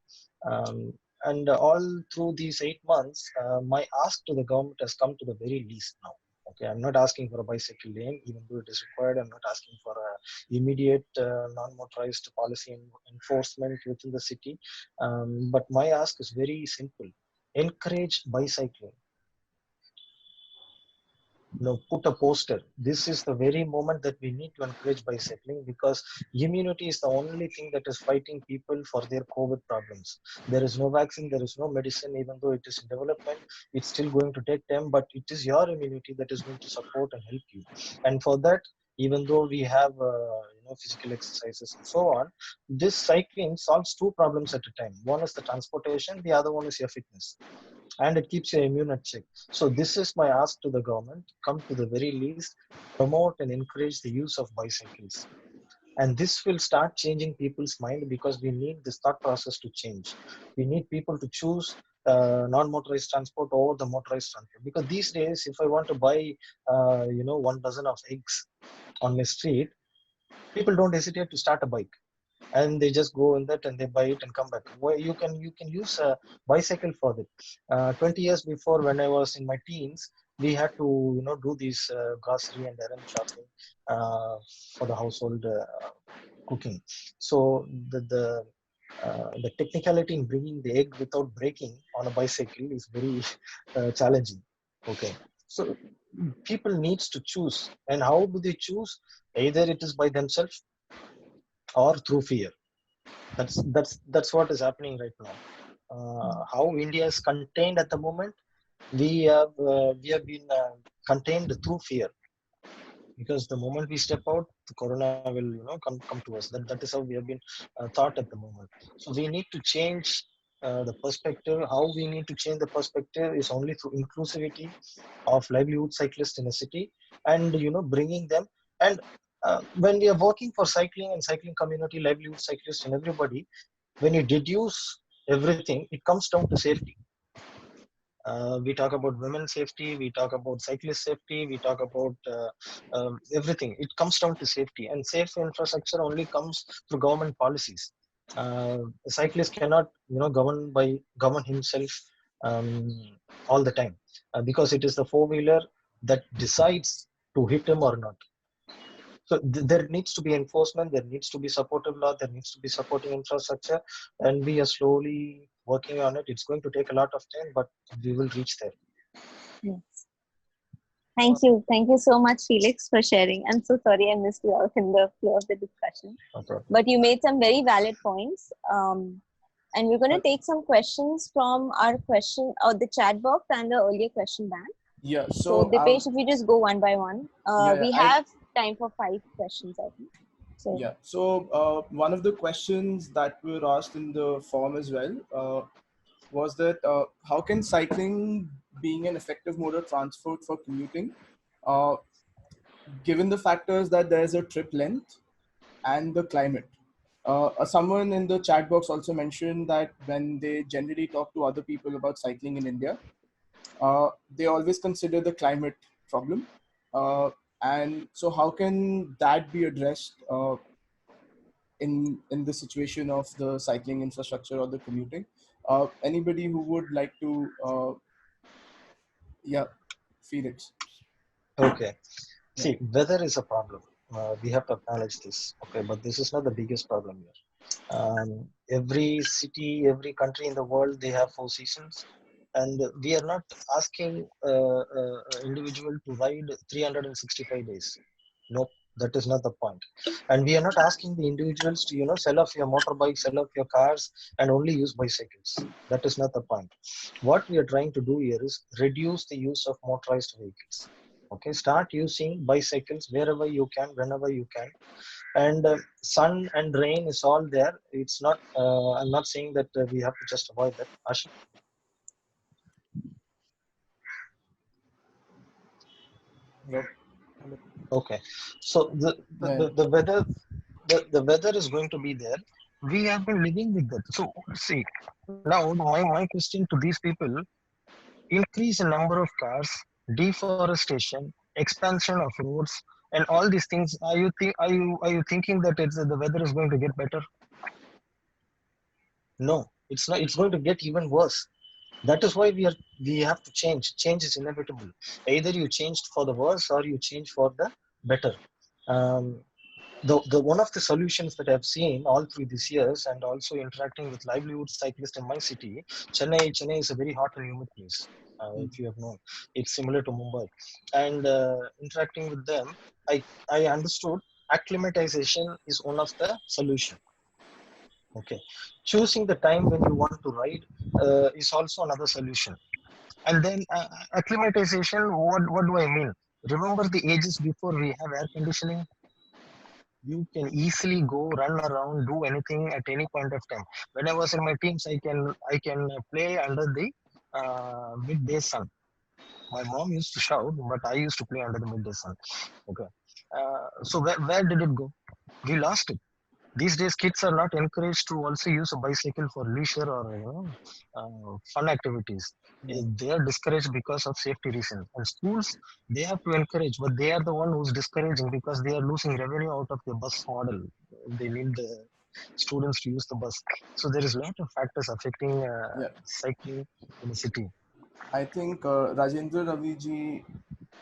And all through these 8 months, my ask to the government has come to the very least now. Okay, I'm not asking for a bicycle lane, even though it is required. I'm not asking for a immediate non-motorized policy enforcement within the city. But my ask is very simple: encourage bicycling. Put a poster. This is the very moment that we need to encourage bicycling, because immunity is the only thing that is fighting people for their COVID problems. There is no vaccine, there is no medicine, even though it is in development, it's still going to take time, but it is your immunity that is going to support and help you. And for that, even though we have physical exercises and so on, this cycling solves 2 problems at a time. One is the transportation, the other one is your fitness, and it keeps your immune at check. So this is my ask to the government: come to the very least, promote and encourage the use of bicycles. And this will start changing people's mind, because we need this thought process to change. We need people to choose non-motorized transport over the motorized transport, because these days, if I want to buy 1 dozen of eggs on my street, people don't hesitate to start a bike, and they just go in that and they buy it and come back. Well, you can use a bicycle for that. 20 years before, when I was in my teens, we had to do these grocery and errand shopping for the household cooking. So the technicality in bringing the egg without breaking on a bicycle is very challenging. Okay, so people needs to choose. And how do they choose? Either it is by themselves or through fear. That's what is happening right now. How India is contained at the moment, we have been contained through fear, because the moment we step out, the corona will come to us. That is how we have been thought at the moment. So we need to change the perspective, how we need to change the perspective is only through inclusivity of livelihood cyclists in a city, and bringing them. And when we are working for cycling and cycling community, livelihood cyclists and everybody, when you deduce everything, it comes down to safety. We talk about women's safety, we talk about cyclist safety, we talk about everything. It comes down to safety, and safe infrastructure only comes through government policies. A cyclist cannot, govern himself um, all the time, because it is the four-wheeler that decides to hit him or not. So there needs to be enforcement, there needs to be supportive law, there needs to be supporting infrastructure, and we are slowly working on it. It's going to take a lot of time, but we will reach there. Yes. Thank you. Thank you so much, Felix, for sharing. I'm so sorry I missed you out in the flow of the discussion. Okay. But you made some very valid points. And we're going to take some questions from our the chat box and the earlier question bank. Yeah. So Dipesh, if we just go one by one, we have time for 5 questions, I think. So yeah. So one of the questions that were asked in the form as well was that how can cycling being an effective mode of transport for commuting, given the factors that there is a trip length and the climate? Someone in the chat box also mentioned that when they generally talk to other people about cycling in India, they always consider the climate problem. And so how can that be addressed in the situation of the cycling infrastructure or the commuting? Anybody who would like to, Felix. Okay. See, weather is a problem. We have to acknowledge this. Okay, but this is not the biggest problem here. Every city, every country in the world, they have 4 seasons, and we are not asking individual to ride 365 days. Nope, that is not the point. And we are not asking the individuals to sell off your motorbikes, sell off your cars, and only use bicycles. That is not the point. What we are trying to do here is reduce the use of motorized vehicles. Okay, start using bicycles wherever you can, whenever you can. And sun and rain is all there. It's not, I'm not saying that we have to just avoid that. Ashik? Yep. Okay, so the weather, the weather is going to be there. We have been living with that. So see, now my question to these people: increase in number of cars, deforestation, expansion of roads, and all these things. Are you thinking that the weather is going to get better? No, it's not. It's going to get even worse. That is why we have to change. Change is inevitable. Either you changed for the worse or you change for the better. The one of the solutions that I've seen all through these years, and also interacting with livelihood cyclists in my city, Chennai is a very hot and humid place. If you have known, it's similar to Mumbai. And interacting with them, I understood acclimatization is one of the solution. Okay, choosing the time when you want to ride is also another solution. And then acclimatization, what do I mean? Remember the ages before we have air conditioning? You can easily go, run around, do anything at any point of time. When I was in my teens, I can play under the midday sun. My mom used to shout, but I used to play under the midday sun. Okay, so where did it go? We lost it. These days, kids are not encouraged to also use a bicycle for leisure or fun activities. They are discouraged because of safety reasons. And schools, they have to encourage, but they are the one who's discouraging because they are losing revenue out of the bus model. They need the students to use the bus. So there is a lot of factors affecting cycling in the city. I think Rajendra Ravi ji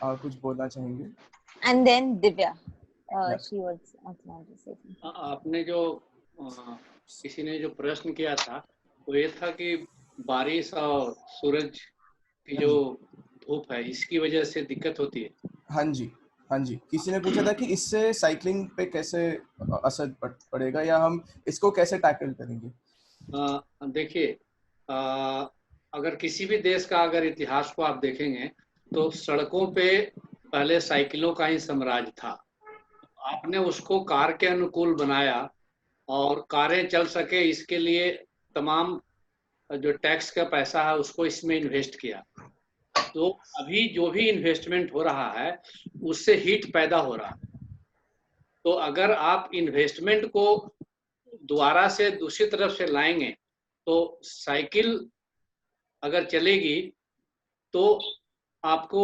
कुछ बोलना चाहेंगे. And then Divya, she was also to say something. आपने जो किसी ने जो प्रश्न किया था वो ये था कि बारिश और सूरज की जो धूप है इसकी वजह से दिक्कत होती है. हाँ जी, किसी ने पूछा था कि इससे साइकिलिंग पे कैसे असर पड़ेगा या हम इसको कैसे टैकल करेंगे. देखिए, अगर किसी भी देश का अगर इतिहास को आप देखेंगे तो सड़कों पे पहले साइकिलों का ही साम्राज्य था. आपने उसको कार के अनुकूल बनाया और कारें चल सके इसके लिए तमाम जो टैक्स का पैसा है उसको इसमें इन्वेस्ट किया, तो अभी जो भी इन्वेस्टमेंट हो रहा है उससे हीट पैदा हो रहा है। तो अगर आप इन्वेस्टमेंट को दोबारा से दूसरी तरफ से लाएंगे तो साइकिल अगर चलेगी तो आपको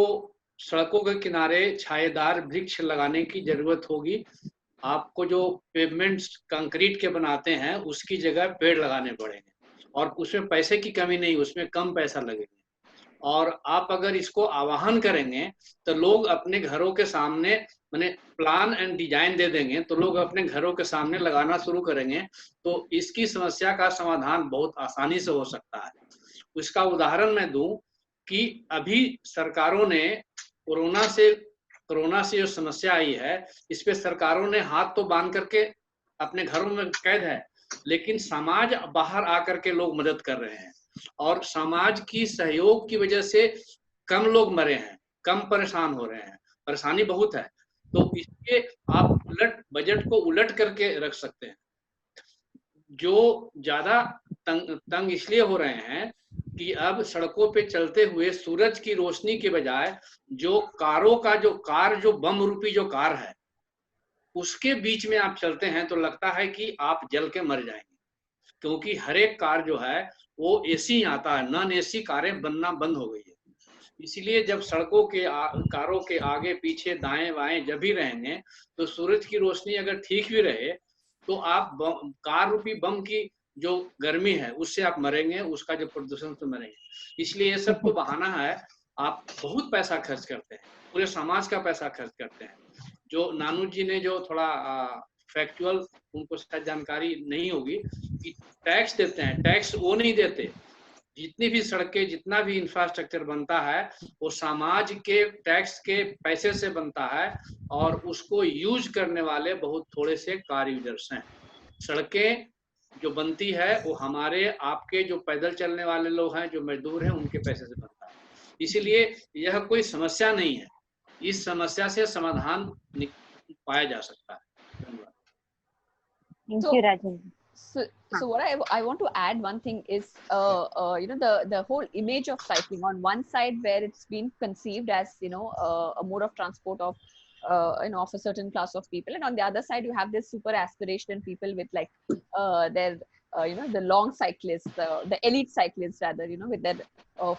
सड़कों के किनारे छायेदार वृक्ष लगाने की जरूरत होगी। आपको जो पेवमेंट्स कंक्रीट के बनाते हैं उसकी जगह पेड़ लगाने पड़ेंगे, और उसमें पैसे की कमी नहीं, उसमें कम पैसा लगेगा। और आप अगर इसको आवाहन करेंगे तो लोग अपने घरों के सामने माने प्लान एंड डिजाइन दे देंगे, तो लोग अपने घरों के सामने लगाना शुरू करेंगे, तो इसकी समस्या का समाधान बहुत आसानी से हो सकता है। उसका उदाहरण मैं दूं कि अभी सरकारों ने कोरोना से जो समस्या आई है, इस पे सरकारों ने हाथ तो बांध करके अपने घरों में कैद है, लेकिन समाज बाहर आकर के लोग मदद कर रहे हैं, और समाज की सहयोग की वजह से कम लोग मरे हैं, कम परेशान हो रहे हैं। परेशानी बहुत है, तो इसलिए आप बजट को उलट करके रख सकते हैं। जो ज्यादा तंग इसलिए हो रहे हैं कि अब सड़कों पे चलते हुए सूरज की रोशनी के बजाय जो कार जो बम रूपी जो कार है उसके बीच में आप चलते हैं तो लगता है कि आप जल के मर जाएंगे, क्योंकि हर एक कार जो है वो एसी आता है, नॉन एसी कारें बनना बंद हो गई है। इसलिए जब सड़कों के कारों के आगे पीछे दाएं बाएं जब भी रहेंगे तो सूरज की रोशनी अगर ठीक भी रहे तो आप कार रूपी बम की जो गर्मी है उससे आप मरेंगे, उसका जो प्रदूषण से मरेंगे। इसलिए ये सब तो बहाना है। आप बहुत पैसा खर्च करते हैं, पूरे समाज का पैसा खर्च करते हैं। जो नानू जी ने जो थोड़ा फैक्चुअल, उनको शायद जानकारी नहीं होगी कि टैक्स देते हैं, टैक्स वो नहीं देते। जितनी भी सड़कें, जितना भी इंफ्रास्ट्रक्चर बनता है वो समाज के टैक्स के पैसे से बनता है, और उसको यूज करने वाले बहुत थोड़े से कार यूजर्स हैं। सड़कें जो बनती है वो हमारे आपके जो पैदल चलने वाले लोग हैं, जो मजदूर हैं, उनके पैसे से बनता है। इसीलिए यह कोई समस्या नहीं है, इस समस्या से समाधान पाया जा सकता है। धन्यवाद। So what I want to add one thing is the whole image of cycling on one side, where it's been conceived as a mode of transport of of a certain class of people, and on the other side you have this super aspirational people with like their the long cyclists, the elite cyclists rather, with their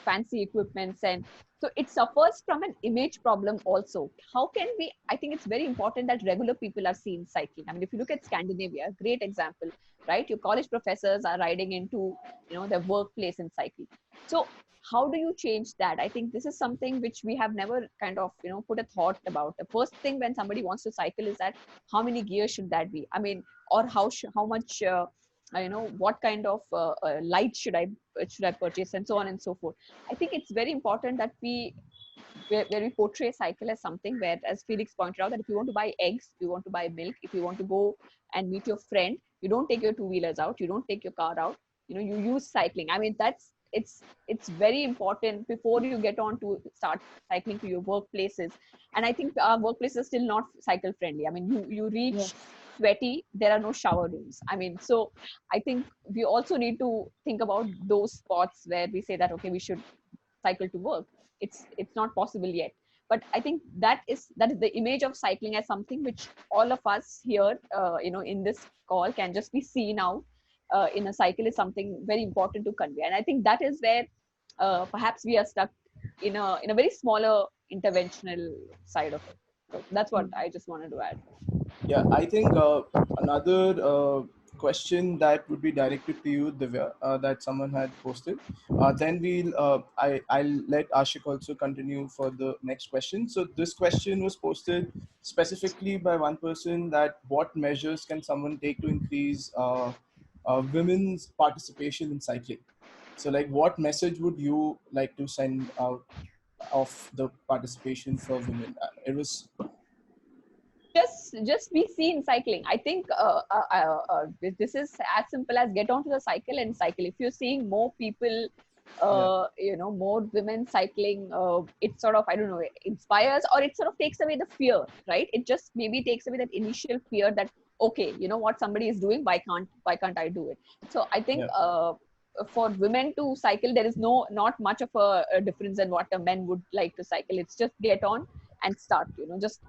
fancy equipments. And so it suffers from an image problem also. How can we, I think it's very important that regular people are seen cycling. I mean, if you look at Scandinavia, great example, right? Your college professors are riding into their workplace in cycling. So how do you change that? I think this is something which we have never kind of put a thought about. The first thing when somebody wants to cycle is that how many gears should that be? I mean, or how much what kind of light should I purchase, and so on and so forth. I think it's very important that where we portray cycle as something where, as Felix pointed out, that if you want to buy eggs, if you want to buy milk, if you want to go and meet your friend, you don't take your two-wheelers out, you don't take your car out, you use cycling. I mean, it's very important before you get on to start cycling to your workplaces. And I think our workplaces are still not cycle friendly. I mean, you reach sweaty, there are no shower rooms. I mean, so I think we also need to think about those spots where we say that, okay, we should cycle to work. It's not possible yet. But I think that is the image of cycling as something which all of us here, in this call can just be seen now in a cycle is something very important to convey. And I think that is where perhaps we are stuck in a very smaller interventional side of it. So that's what I just wanted to add. Yeah, I think another question that would be directed to you, Divya, that someone had posted. Then I'll let Ashik also continue for the next question. So this question was posted specifically by one person, that what measures can someone take to increase women's participation in cycling? So like, what message would you like to send out of the participation for women? It was just be seen cycling. I think this is as simple as get onto the cycle and cycle. If you're seeing more people, more women cycling, it sort of, I don't know, inspires, or it sort of takes away the fear, right? It just maybe takes away that initial fear that, okay, you know what somebody is doing, why can't I do it? So I think for women to cycle, there is not much of a difference in what a men would like to cycle. It's just get on and start, just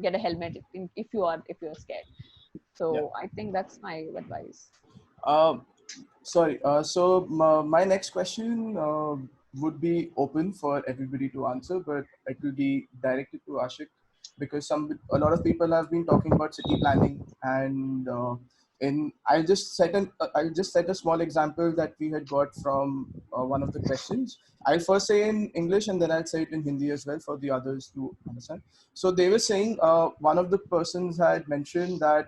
get a helmet if you're scared. So I think that's my advice. Sorry. So my next question would be open for everybody to answer, but it will be directed to Ashik, because a lot of people have been talking about city planning, and I'll just set a small example that we had got from one of the questions. I'll first say in English and then I'll say it in Hindi as well for the others to understand. So they were saying, one of the persons had mentioned that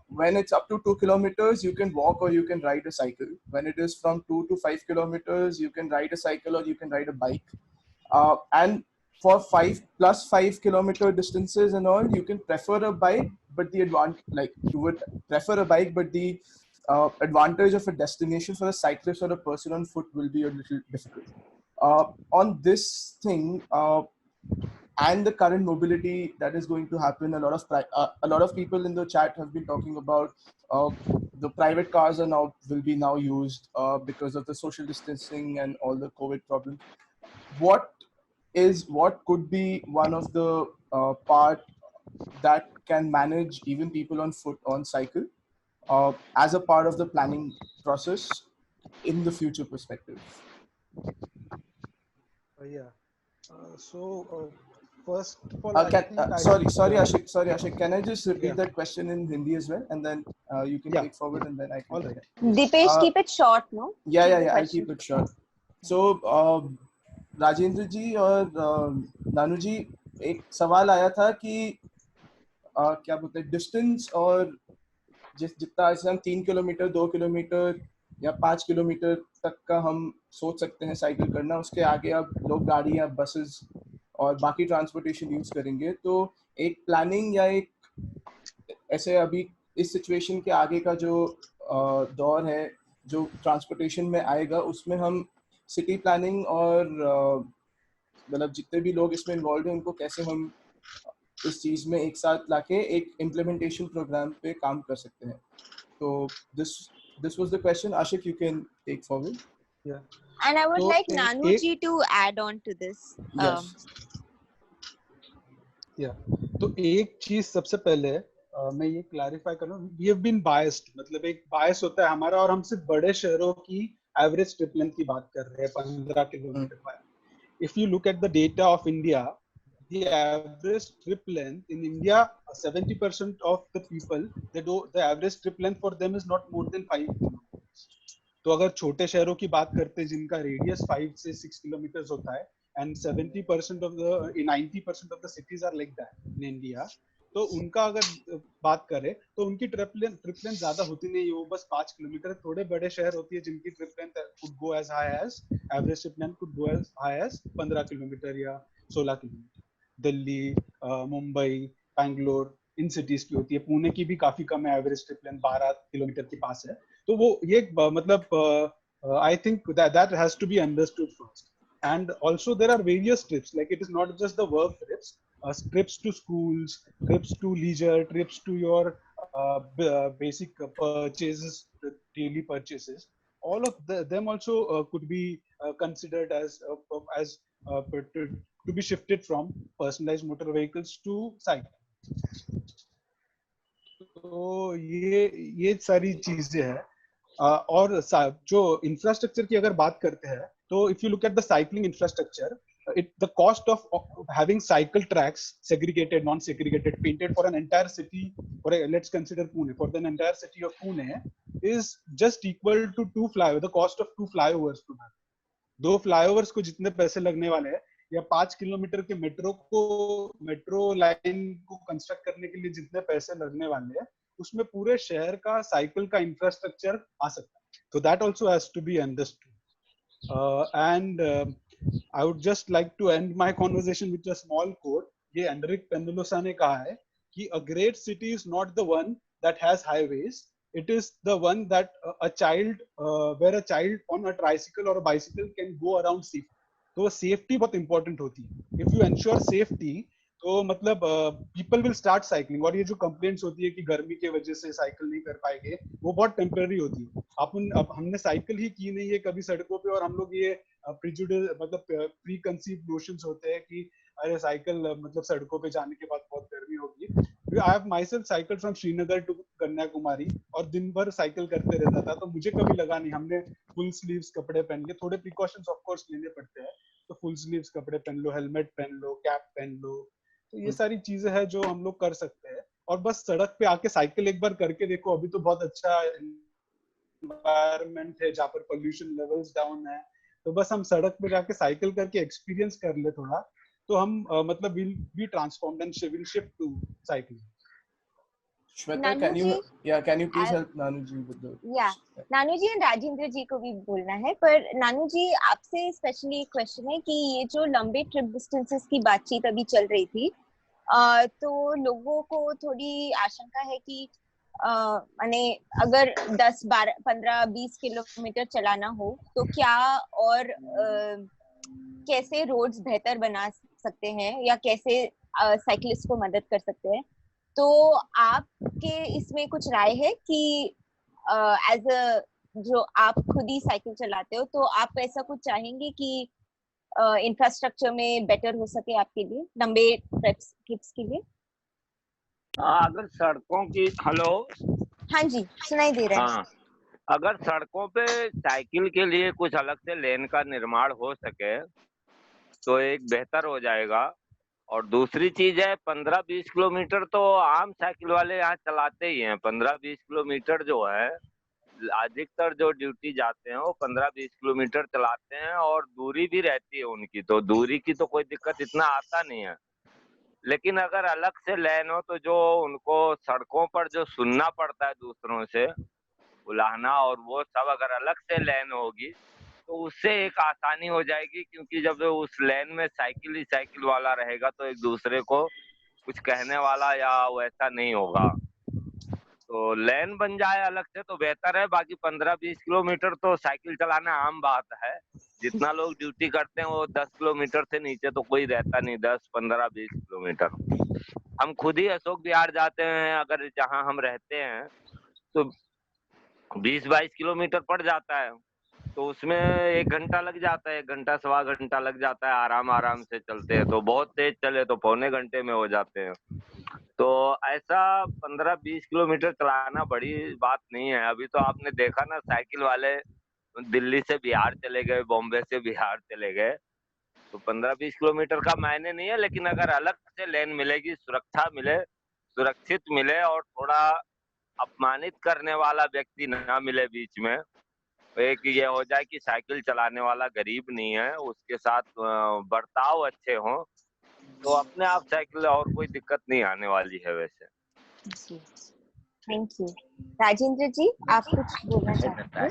when it's up to 2 kilometers, you can walk or you can ride a cycle. When it is from 2 to 5 kilometers, you can ride a cycle or you can ride a bike. And for 5+5 kilometer distances and all, you can prefer a bike, but you would prefer a bike, but the advantage of a destination for a cyclist or a person on foot will be a little difficult. On this thing, and the current mobility that is going to happen, a lot of people in the chat have been talking about the private cars will be now used because of the social distancing and all the COVID problems. What could be one of the part that can manage even people on foot, on cycle, as a part of the planning process in the future perspective? First of all, sorry, Ashik. Can I just repeat that question in Hindi as well, and then you can take forward, and then I can. Right. Dipesh, keep it short, no? Yeah. I'll keep it short. So, Rajendra जी और नानू जी, एक सवाल आया था कि क्या बोलते हैं, distance और जितना हम 3 किलोमीटर 2 किलोमीटर या 5 किलोमीटर तक का हम सोच सकते हैं साइकिल करना, उसके आगे अब लोग गाड़ियाँ, बसेस और बाकी ट्रांसपोर्टेशन यूज करेंगे, तो एक प्लानिंग या एक ऐसे अभी इस सिचुएशन के आगे का जो दौर है, जो ट्रांसपोर्टेशन में आएगा, उसमें हम सिटी प्लानिंग और मतलब जितने भी लोग इसमें इन्वॉल्व हैं, उनको कैसे हम इस चीज में एक साथ लाके एक इम्प्लीमेंटेशन प्रोग्राम पे काम कर सकते हैं. तो this was the question. Ashik, you can take forward. Yeah. And I would like Nanu ji to add on to this. Yes. Yeah. तो एक चीज सबसे पहले मैं ये क्लैरिफाई कर रहा हूँ, वी हैव बीन बायस्ड, मतलब एक बायस होता है हमारा, और हम सिर्फ बड़े शहरों की एवरेज ट्रिप लेंथ की बात कर रहे हैं, 15 kilometre. If you look at the data of India, the average trip length in India, 70% of the people, the average trip length for them is not more than 5 kilometers. तो अगर छोटे शहरों की बात करते हैं जिनका रेडियस 5 से 6 किलोमीटर होता है, and 90% of the cities are like that in India, तो उनका अगर बात करें तो उनकी ट्रिप लेंथ ज्यादा होती नहीं है, वो बस 5 किलोमीटर. थोड़े बड़े शहर होती है जिनकी trip length could go as high as, average trip length could go as high as 15 kilometre या 16 kilometre. Delhi, Mumbai, Bangalore, in cities की होती है. पुणे की भी काफी कम है, एवरेज ट्रिप लेंथ 12 किलोमीटर के पास है. तो वो ये मतलब I think that has to be understood first. And also there are various trips, like it is not just the work trips, trips to schools, trips to leisure, trips to your basic purchases, daily purchases. All of them also could be considered as to be shifted from personalized motor vehicles to cycle. तो ये सारी चीजें हैं. और जो infrastructure की अगर बात करते हैं, तो if you look at the cycling infrastructure, the cost of having cycle tracks, segregated, non-segregated, painted for an entire city, let's consider Pune, for the entire city of Pune, is just equal to the cost of 2 flyovers to have. 2 flyovers को जितने पैसे लगने वाले हैं, या 5 kilometre के metro line को construct करने के लिए जितने पैसे लगने वाले हैं, उसमें पूरे शहर का साइकिल का इंफ्रास्ट्रक्चर आ सकता है. So that also has to be understood. And I would just like to end my conversation with a small quote. ये एंड्रिक पेंडुलोसा ने कहा है कि a great city is not the one that has highways, it is the one that where a child on a tricycle or a bicycle can go around safely. तो safety बहुत important होती है. If you ensure safety, तो मतलब people will start cycling. और ये जो complaints होती है कि गर्मी की वजह से साइकिल नहीं कर पाएंगे, वो बहुत टेम्पररी होती है। अब हमने साइकिल ही की नहीं है कभी सड़कों पे, और हम लोग ये प्रीजुडिस मतलब प्री कंसीव नोशंस होते हैं कि अरे साइकिल मतलब सड़कों पे जाने के बाद बहुत गर्मी होगी। I have myself cycle from Srinagar to Kanyakumari, और दिन भर साइकिल करते रहता था, तो मुझे कभी लगा नहीं। हमने फुल स्लीव्स कपड़े पहन के, थोड़े प्रिकॉशंस ऑफ कोर्स लेने पड़ते हैं, तो फुल स्लीव्स कपड़े पहन लो, हेलमेट पहन लो, कैप पहन लो, तो ये सारी चीजें हैं जो हम लोग कर सकते हैं। और बस सड़क पे आके साइकिल एक बार करके देखो। अभी तो बहुत अच्छा एनवायरनमेंट है जहाँ पर पोल्यूशन लेवल्स डाउन है, तो बस हम सड़क पे जाके साइकिल करके एक्सपीरियंस कर ले थोड़ा, तो हम मतलब will be transformed and will shift to cycling. Shweta, can you please help Nanu ji with the... Nanu ji और राजेंद्र जी को भी बोलना है, पर नानू जी आपसे स्पेशली क्वेश्चन है कि ये जो लंबे ट्रिप डिस्टेंसेस की बातचीत अभी चल रही थी, तो लोगों को थोड़ी आशंका है कि माने अगर 10, 12, 15, 20 किलोमीटर चलाना हो तो क्या और कैसे रोड्स बेहतर बना सकते हैं, या कैसे साइकिलिस्ट को मदद कर सकते हैं। तो आपके इसमें कुछ राय है कि एज अ जो आप खुद ही साइकिल चलाते हो, तो आप ऐसा कुछ चाहेंगे कि इंफ्रास्ट्रक्चर में बेटर हो सके आपके लिए लंबे ट्रिप्स के लिए? अगर सड़कों की, हेलो, हाँ जी सुनाई दे रहा है। हाँ, अगर सड़कों पे साइकिल के लिए कुछ अलग से लेन का निर्माण हो सके तो एक बेहतर हो जाएगा। और दूसरी चीज है, 15-20 किलोमीटर तो आम साइकिल वाले यहाँ चलाते ही हैं। 15-20 किलोमीटर जो है, अधिकतर जो ड्यूटी जाते हैं वो 15-20 किलोमीटर चलाते हैं, और दूरी भी रहती है उनकी, तो दूरी की तो कोई दिक्कत इतना आता नहीं है। लेकिन अगर अलग से लेन हो तो जो उनको सड़कों पर जो सुनना पड़ता है दूसरों से बुलाना, और वो सब अगर अलग से लेन होगी तो उससे एक आसानी हो जाएगी, क्योंकि जब उस लेन में साइकिल ही साइकिल वाला रहेगा तो एक दूसरे को कुछ कहने वाला या वैसा नहीं होगा। तो लेन बन जाए अलग से तो बेहतर है। बाकी 15-20 किलोमीटर तो साइकिल चलाना आम बात है। जितना लोग ड्यूटी करते हैं वो 10 किलोमीटर से नीचे तो कोई रहता नहीं, 10, 15, 20 किलोमीटर। हम खुद ही अशोक विहार जाते हैं, अगर जहाँ हम रहते हैं तो 20-22 किलोमीटर पड़ जाता है, तो उसमें 1 घंटा लग जाता है, 1 घंटा सवा घंटा लग जाता है। आराम से चलते हैं तो, बहुत तेज चले तो पौने घंटे में हो जाते हैं। तो ऐसा 15-20 किलोमीटर चलाना बड़ी बात नहीं है। अभी तो आपने देखा ना, साइकिल वाले दिल्ली से बिहार चले गए, बॉम्बे से बिहार चले गए, तो 15-20 किलोमीटर का मायने नहीं है। लेकिन अगर अलग से लेन मिलेगी, सुरक्षा मिले, सुरक्षित मिले, और थोड़ा अपमानित करने वाला व्यक्ति ना मिले बीच में, एक ये हो जाए कि साइकिल चलाने वाला गरीब नहीं है, उसके साथ बर्ताव अच्छे हों, तो अपने आप साइकिल और कोई दिक्कत नहीं आने वाली है वैसे। Thank you. राजेंद्र जी आप कुछ बोलना चाहते हैं?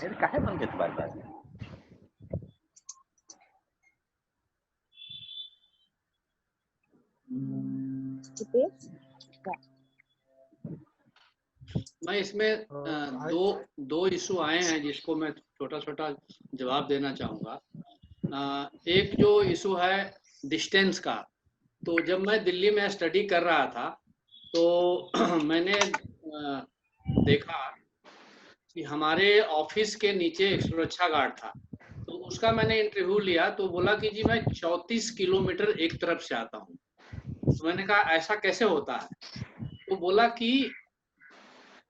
मैं इसमें दो इशू आए हैं जिसको मैं छोटा छोटा जवाब देना चाहूँगा। एक जो इशू है डिस्टेंस का, तो जब मैं दिल्ली में स्टडी कर रहा था तो मैंने देखा कि हमारे ऑफिस के नीचे एक सुरक्षा गार्ड था, तो उसका मैंने इंटरव्यू लिया तो बोला कि जी मैं 34 किलोमीटर एक तरफ से आता हूँ। तो मैंने कहा ऐसा कैसे होता है? तो बोला कि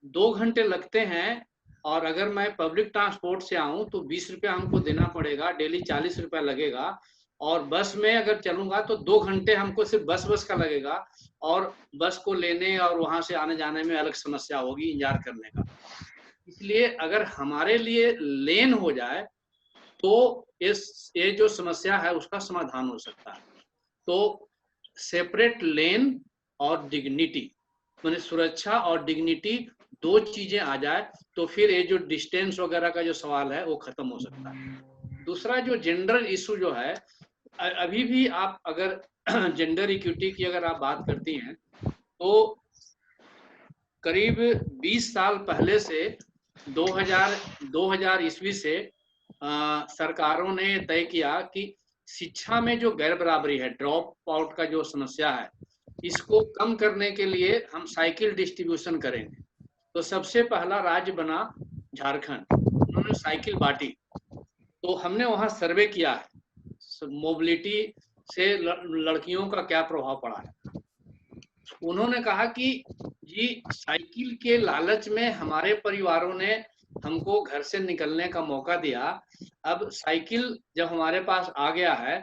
2 घंटे लगते हैं, और अगर मैं पब्लिक ट्रांसपोर्ट से आऊं तो 20 रुपया हमको देना पड़ेगा, डेली 40 रुपया लगेगा, और बस में अगर चलूंगा तो 2 घंटे हमको सिर्फ बस का लगेगा, और बस को लेने और वहां से आने जाने में अलग समस्या होगी इंतजार करने का। इसलिए अगर हमारे लिए लेन हो जाए तो ये जो समस्या है उसका समाधान हो सकता है। तो सेपरेट लेन और डिग्निटी, माने सुरक्षा और डिग्निटी, 2 चीजें आ जाए तो फिर ये जो डिस्टेंस वगैरह का जो सवाल है वो खत्म हो सकता है। दूसरा जो जेंडर इशू जो है, अभी भी आप अगर जेंडर इक्विटी की अगर आप बात करती हैं तो करीब 20 साल पहले से 2000 ईस्वी से सरकारों ने तय किया कि शिक्षा में जो गैर बराबरी है, ड्रॉप आउट का जो समस्या है, इसको कम करने के लिए हम साइकिल डिस्ट्रीब्यूशन करेंगे। तो सबसे पहला राज्य बना झारखंड, उन्होंने साइकिल बांटी। तो हमने वहां सर्वे किया है मोबिलिटी से लड़कियों का क्या प्रभाव पड़ा है। उन्होंने कहा कि जी साइकिल के लालच में हमारे परिवारों ने हमको घर से निकलने का मौका दिया। अब साइकिल जब हमारे पास आ गया है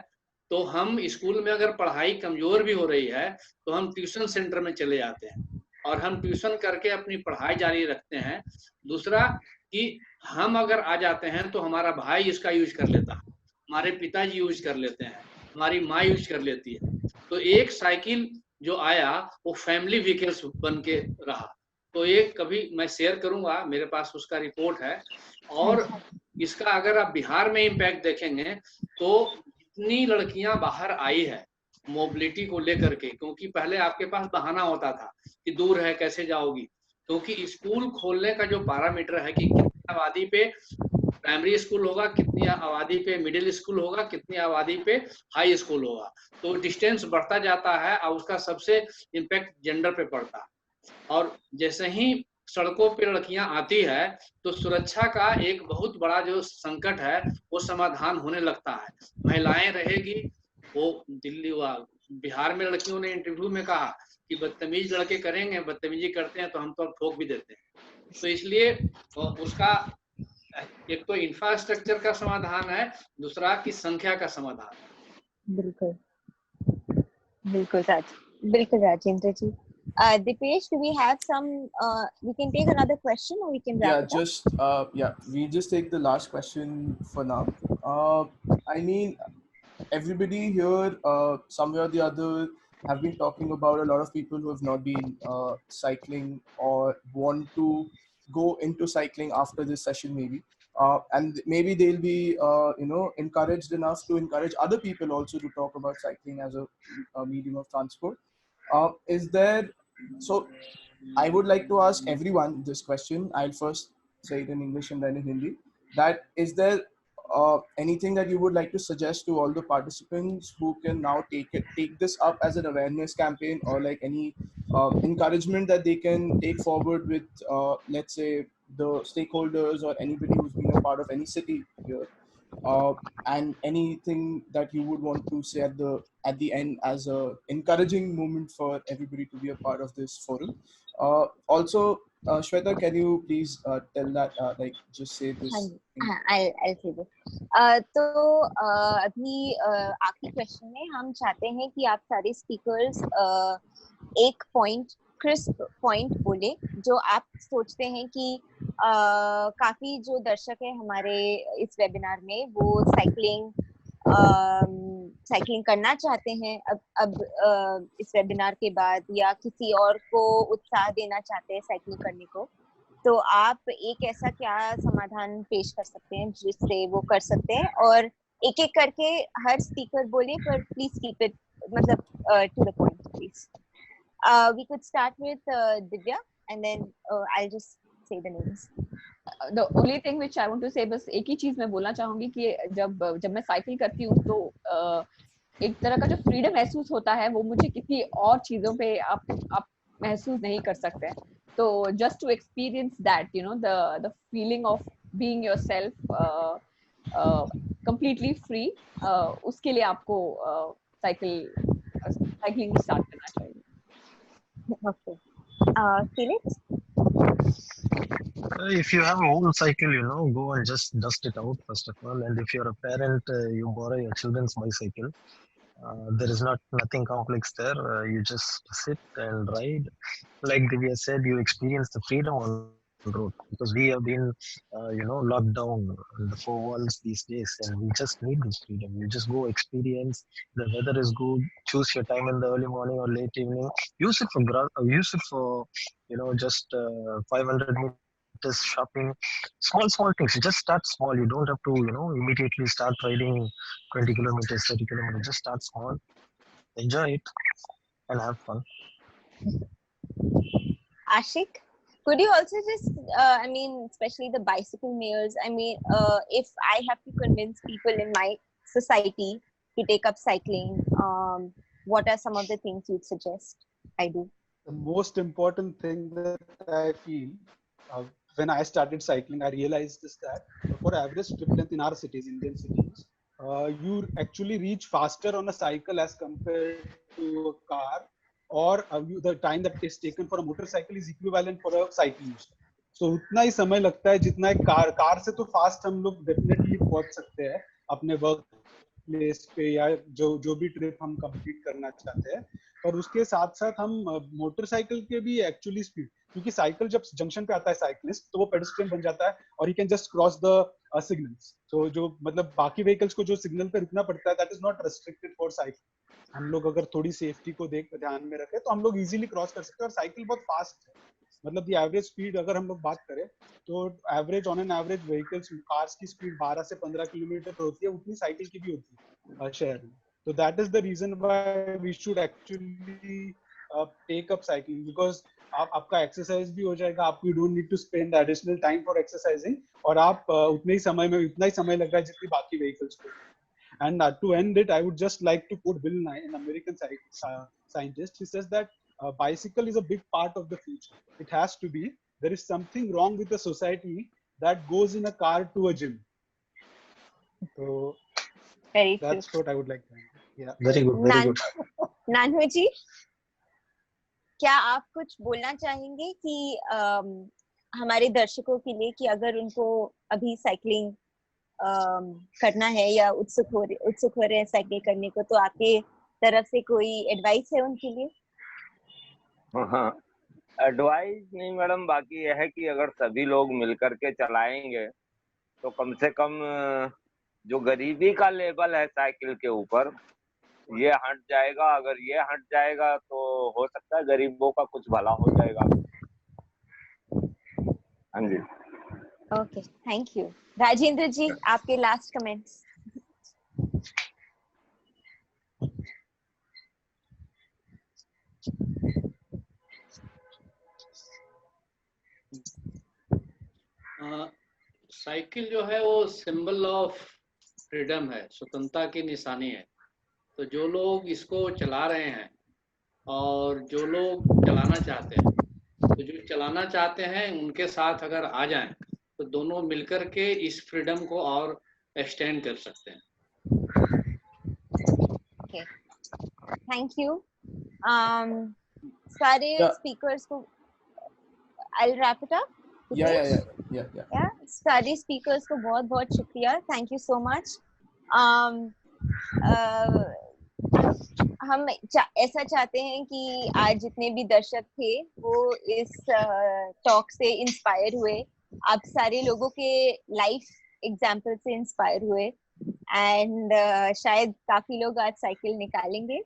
तो हम स्कूल में अगर पढ़ाई कमजोर भी हो रही है तो हम ट्यूशन सेंटर में चले जाते हैं और हम ट्यूशन करके अपनी पढ़ाई जारी रखते हैं। दूसरा कि हम अगर आ जाते हैं तो हमारा भाई इसका यूज कर लेता है, हमारे पिताजी यूज कर लेते हैं, हमारी माँ यूज कर लेती है। तो एक साइकिल जो आया वो फैमिली व्हीकल्स बन के रहा। तो ये कभी मैं शेयर करूंगा, मेरे पास उसका रिपोर्ट है। और इसका अगर आप बिहार में इम्पैक्ट देखेंगे तो जितनी लड़कियां बाहर आई है मोबिलिटी को लेकर के, क्योंकि पहले आपके पास बहाना होता था कि दूर है कैसे जाओगी, क्योंकि स्कूल खोलने का जो पैरामीटर है कि कितनी आबादी पे प्राइमरी स्कूल होगा, कितनी आबादी पे मिडिल स्कूल होगा, कितनी आबादी पे हाई स्कूल होगा, तो डिस्टेंस बढ़ता जाता है और उसका सबसे इम्पैक्ट जेंडर पे पड़ता है। और जैसे ही सड़कों पे लड़कियां आती है तो सुरक्षा का एक बहुत बड़ा जो संकट है वो समाधान होने लगता है। महिलाएं रहेगी, वो दिल्ली व बिहार में लड़कियों ने इंटरव्यू में कहा कि बदतमीज लड़के करेंगे, बदतमीजी करते हैं तो हम तो ठोक भी देते हैं। तो इसलिए उसका एक तो इंफ्रास्ट्रक्चर का समाधान है, दूसरा की संख्या का समाधान है। बिल्कुल बिल्कुल राजेंद्र जी। Dipesh, do we have some we can take another question or we can wrap it up? We just take the last question for now. I mean, everybody here somewhere or the other have been talking about a lot of people who have not been cycling or want to go into cycling after this session maybe, and maybe they'll be encouraged enough to encourage other people also to talk about cycling as a medium of transport. So I would like to ask everyone this question. I'll first say it in English and then in Hindi. That is there anything that you would like to suggest to all the participants who can now take this up as an awareness campaign, or like any encouragement that they can take forward with, let's say, the stakeholders or anybody who's been a part of any city here, and anything that you would want to say at the end as a encouraging moment for everybody to be a part of this forum. Also, Shweta, can you please tell that, just say this? I'll say this. तो अभी आखिरी question में हम चाहते हैं कि आप सारे स्पीकर्स एक पॉइंट, क्रिस्प पॉइंट बोले जो आप सोचते हैं कि काफी जो दर्शक है हमारे इस वेबिनार में वो साइकिलिंग करना चाहते हैं अब इस वेबिनार के बाद, या किसी और को उत्साह देना चाहते हैं साइकिलिंग करने को, तो आप एक ऐसा क्या समाधान पेश कर सकते हैं जिससे वो कर सकते हैं? और एक एक करके हर स्पीकर बोले, पर प्लीज कीप इट मतलब to the point please. We could start with Divya and then I'll just say the names. The only thing which I want to say, बस एक ही चीज मैं बोलना चाहूंगी कि जब मैं साइकिल करती हूँ तो एक तरह का जो फ्रीडम महसूस होता है वो मुझे किसी और चीजों पे आप महसूस नहीं कर सकते. तो just to experience that, the feeling of being yourself completely free, उसके लिए आपको साइकिलिंग स्टार्ट करना चाहिए. Okay. Felix? If you have a old cycle, go and just dust it out first of all. And if you're a parent, you borrow your children's bicycle. There is nothing complex there. You just sit and ride. Like Divya said, you experience the freedom on the road, because we have been, locked down in the four walls these days, and we just need this freedom. You just go experience. The weather is good. Choose your time in the early morning or late evening. Use it for just 500 meters shopping. Small things. You just start small. You don't have to, immediately start riding 20 kilometers, 30 kilometers. Just start small. Enjoy it and have fun. Ashik, could you also just, especially the bicycle mayors, if I have to convince people in my society to take up cycling, what are some of the things you'd suggest I do? The most important thing that I feel when I started cycling, I realized is that for average trip length in our cities, Indian cities, you actually reach faster on a cycle as compared to a car, or the time that is taken for a motorcycle is equivalent for a cyclist. So उतना ही समय लगता है जितना एक car से तो fast हम लोग डेफिनेटली पहुंच सकते हैं अपने वर्क प्लेस पे या जो भी ट्रिप हम कंप्लीट करना चाहते हैं, और उसके साथ साथ हम मोटरसाइकिल के भी एक्चुअली स्पीड, क्योंकि साइकिल जब जंक्शन पे आता है साइक्लिस्ट तो वो पेडेस्ट्रियन बन जाता है और he can just cross the signals. तो जो मतलब बाकी व्हीकल्स को जो सिग्नल पे रुकना पड़ता है that is not restricted for cycle. हम लोग अगर थोड़ी सेफ्टी को ध्यान में रखें तो हम लोग इजीली क्रॉस कर सकते हैं. और साइकिल बहुत फास्ट है, मतलब दी एवरेज स्पीड अगर हम लोग बात करें तो average on an average vehicles cars की स्पीड 12 से 15 किलोमीटर होती है, उतनी साइकिल की भी होती है शहर में. तो that is the reason why we should actually take up cycling, because आपका एक्सरसाइज भी हो जाएगा, आपको you don't need to spend additional time for exercising, और आप उतने ही समय में इतना ही समय लग रहा है जितनी बाकी व्हीकल्स को. And to end it, I would just like to quote Bill Nye, an American scientist. He says that bicycle is a big part of the future. It has to be. There is something wrong with the society that goes in a car to a gym. So Very that's true. what I would like to end. Yeah. Very good, very good. नानू जी, क्या आप कुछ बोलना चाहेंगे कि हमारे दर्शकों के लिए कि अगर उनको अभी साइकिलिंग करना है या उत्सुक हो रहे हैं साइकिल करने को, तो आपके तरफ से कोई एडवाइस है उनके लिए? हाँ, एडवाइस नहीं मैडम, बाकी यह है कि अगर सभी लोग मिलकर के चलाएंगे तो कम से कम जो गरीबी का लेवल है साइकिल के ऊपर ये हट जाएगा. अगर ये हट जाएगा तो हो सकता है गरीबों का कुछ भला हो जाएगा. हाँ जी. Okay, thank you. Rajendra ji, आपके लास्ट कमेंट्स. साइकिल जो है वो सिंबल ऑफ फ्रीडम है, स्वतंत्रता की निशानी है. तो जो लोग इसको चला रहे हैं और जो लोग चलाना चाहते हैं, तो जो चलाना चाहते हैं उनके साथ अगर आ जाएं तो दोनों मिलकर के इस फ्रीडम को और एक्सटेंड कर सकते हैं. Okay, thank you. सारे स्पीकर्स को I'll wrap it up. Yeah. सारे स्पीकर्स को बहुत बहुत शुक्रिया. Thank you so much. हम ऐसा चाहते हैं कि आज जितने भी दर्शक थे वो इस टॉक से इंस्पायर हुए, आप सारे लोगों के लाइफ एग्जाम्पल से इंस्पायर हुए, एंड शायद काफी लोग आज साइकिल निकालेंगे.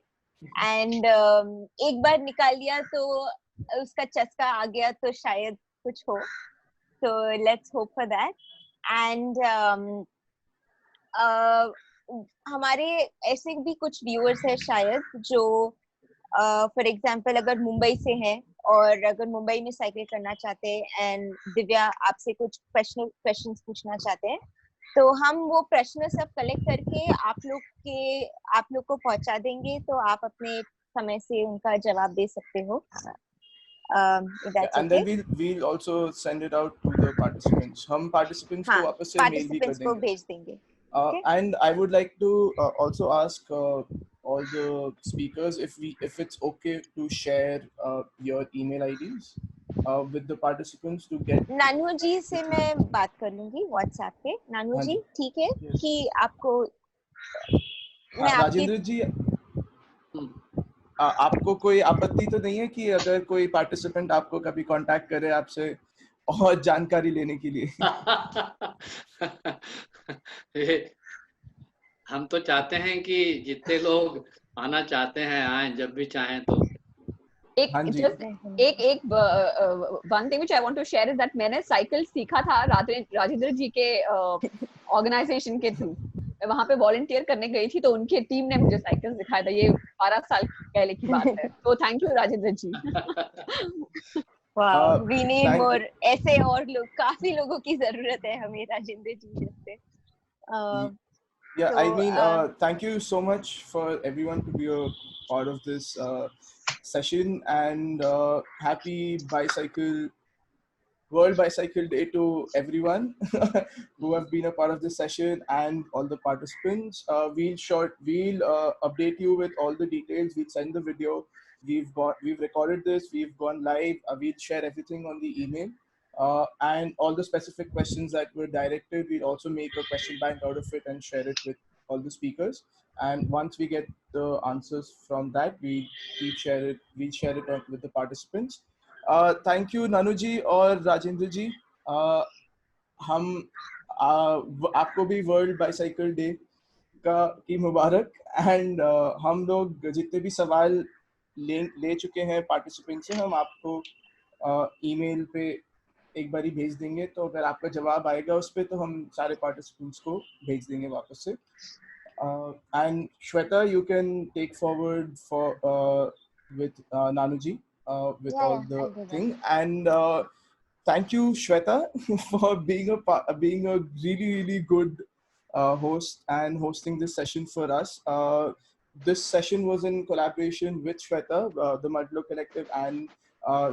एंड एक बार निकाल लिया तो उसका चस्का आ गया तो शायद कुछ हो. So let's hope for that. And हमारे ऐसे भी कुछ व्यूअर्स हैं शायद जो फॉर एग्जांपल अगर मुंबई से हैं और अगर मुंबई में साइकिल करना चाहते हैं एंड दिव्या आपसे कुछ क्वेश्चंस पूछना चाहते हैं, तो हम वो प्रश्न सब कलेक्ट करके आप लोग को पहुंचा देंगे, तो आप अपने समय से उनका जवाब दे सकते हो. And then we'll also send it out to the participants. हम participants को वापस से mail भी कर को भेज देंगे. And I would like to also ask all the speakers if it's okay to share your email IDs with the participants to get. नानू जी से मैं बात कर लूंगी WhatsApp पे. नानू जी ठीक है कि आपको राजेंद्र जी आपको कोई आपत्ति तो नहीं है कि अगर कोई पार्टिसिपेंट आपको कभी कांटेक्ट करे आपसे और जानकारी लेने के लिए? हम तो चाहते हैं कि जितने लोग आना चाहते हैं आए जब भी चाहें. तो एक one thing which I want to share is that मैंने साइकिल सीखा था राजेंद्र जी के ऑर्गेनाइजेशन के थ्रू. वहां पे वॉलंटियर करने गई थी तो उनकी टीम ने मुझे साइकिल सिखाया था. ये 12 साल पहले की बात है. तो thank you Rajendra ji. Wow, we need more ऐसे और लोग. काफी लोगों की जरूरत है हमें राजेंद्र जी जैसे. Yeah, so, I mean, thank you so much for everyone to be a part of this session, and happy World Bicycle Day to everyone who have been a part of this session and all the participants. We'll update you with all the details. We'll send the video. We've recorded this. We've gone live. We'll share everything on the email. And all the specific questions that were directed, we'll also make a question bank out of it and share it with all the speakers. And once we get the answers from that, we'll share it with the participants. Thank you नानुजी और राजेंद्र जी. हम आपको भी world bicycle day की मुबारक. And हम लोग जितने भी सवाल ले चुके हैं पार्टिसिपेंट से, हम आपको ईमेल पे एक बारी भेज देंगे. तो अगर आपका जवाब आएगा उस पे, तो हम सारे पार्टिसिपेंट्स को भेज देंगे वापस से. And Shweta, you can take forward with Nanuji with all the thing. And thank you, Shweta, for being a really good host and hosting this session for us. This session was in collaboration with Shweta, the Mudlow Collective, and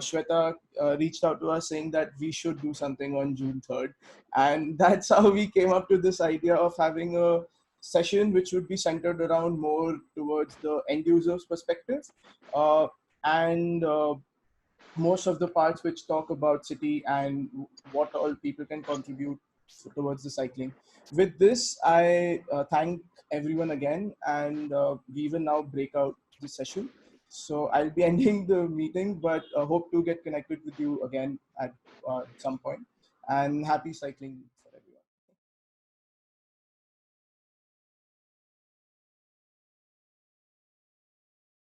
Shweta reached out to us saying that we should do something on June 3rd. And that's how we came up to this idea of having a session which would be centered around more towards the end user's perspective, and most of the parts which talk about city and what all people can contribute towards the cycling. With this, I thank everyone again, and we will now break out this session. So I'll be ending the meeting, but hope to get connected with you again at some point. And happy cycling.